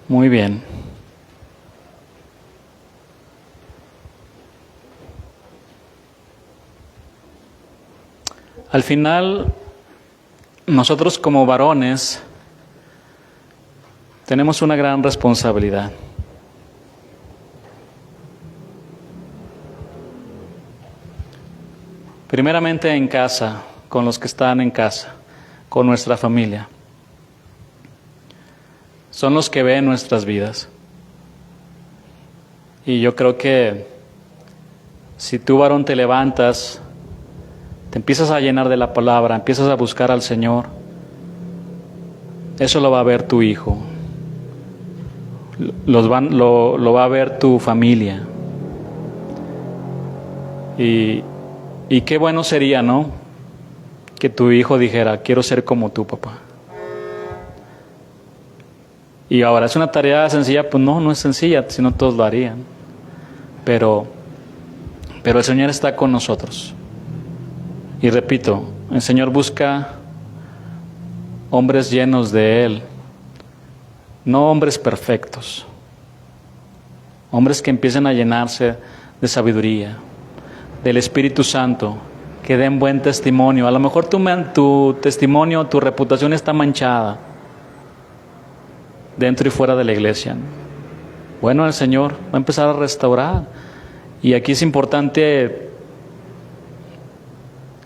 Muy bien. Al final, nosotros como varones tenemos una gran responsabilidad. Primeramente en casa, con los que están en casa, con nuestra familia. Son los que ven nuestras vidas. Y yo creo que si tú, varón, te levantas, te empiezas a llenar de la palabra, empiezas a buscar al Señor, eso lo va a ver tu hijo, lo va a ver tu familia. Y qué bueno sería, ¿no?, que tu hijo dijera, quiero ser como tu papá. Y ahora, ¿es una tarea sencilla? Pues no es sencilla, si no todos lo harían. Pero el Señor está con nosotros. Y repito, el Señor busca hombres llenos de Él, no hombres perfectos. hombres que empiecen a llenarse de sabiduría, del Espíritu Santo, que den buen testimonio. A lo mejor tu testimonio, tu reputación está manchada dentro y fuera de la iglesia. Bueno, el Señor va a empezar a restaurar. Y aquí es importante,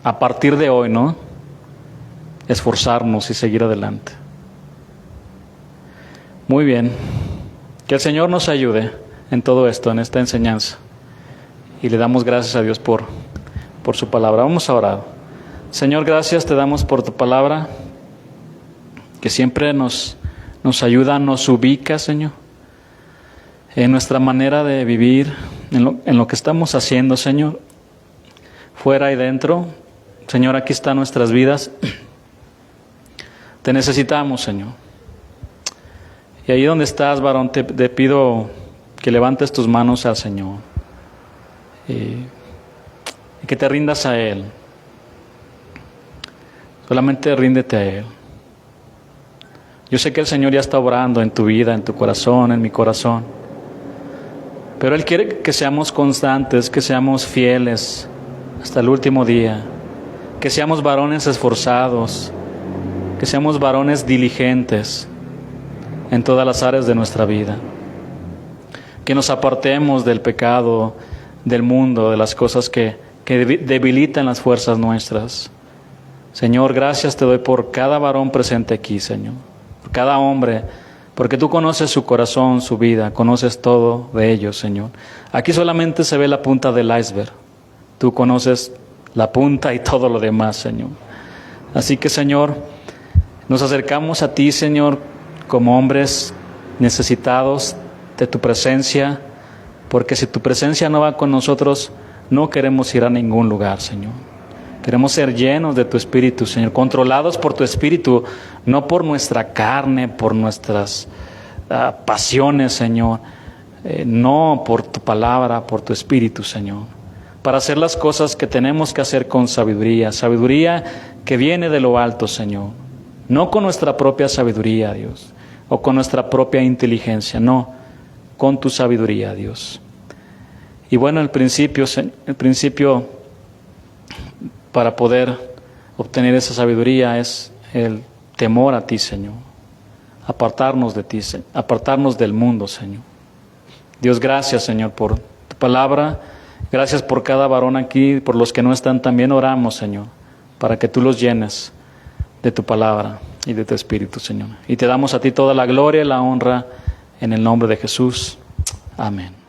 a partir de hoy, ¿no?, esforzarnos y seguir adelante. Muy bien. Que el Señor nos ayude en todo esto, en esta enseñanza. Y le damos gracias a Dios por su palabra. Vamos a orar. Señor, gracias te damos por tu palabra, que siempre nos ayuda, nos ubica, Señor, en nuestra manera de vivir, en lo que estamos haciendo, Señor, fuera y dentro. Señor, aquí están nuestras vidas. Te necesitamos, Señor. Y ahí donde estás, varón, te pido que levantes tus manos al Señor y que te rindas a Él. Solamente ríndete a Él. Yo sé que el Señor ya está obrando en tu vida, en tu corazón, en mi corazón. Pero Él quiere que seamos constantes, que seamos fieles hasta el último día. Que seamos varones esforzados, que seamos varones diligentes en todas las áreas de nuestra vida. Que nos apartemos del pecado, del mundo, de las cosas que debilitan las fuerzas nuestras. Señor, gracias te doy por cada varón presente aquí, Señor. Por cada hombre, porque tú conoces su corazón, su vida, conoces todo de ellos, Señor. Aquí solamente se ve la punta del iceberg. Tú conoces la punta y todo lo demás, Señor. Así que, Señor, nos acercamos a ti, Señor, como hombres necesitados de tu presencia, porque si tu presencia no va con nosotros, no queremos ir a ningún lugar, Señor. Queremos ser llenos de tu Espíritu, Señor, controlados por tu Espíritu, no por nuestra carne, por nuestras pasiones, Señor, no por tu palabra, por tu Espíritu, Señor, para hacer las cosas que tenemos que hacer con sabiduría, sabiduría que viene de lo alto, Señor, no con nuestra propia sabiduría, Dios, o con nuestra propia inteligencia, no, con tu sabiduría, Dios. Y bueno, el principio para poder obtener esa sabiduría es el temor a ti, Señor. Apartarnos de ti, apartarnos del mundo, Señor. Dios, gracias, Señor, por tu palabra. Gracias por cada varón aquí, por los que no están, también oramos, Señor, para que tú los llenes de tu palabra y de tu Espíritu, Señor. Y te damos a ti toda la gloria y la honra en el nombre de Jesús. Amén.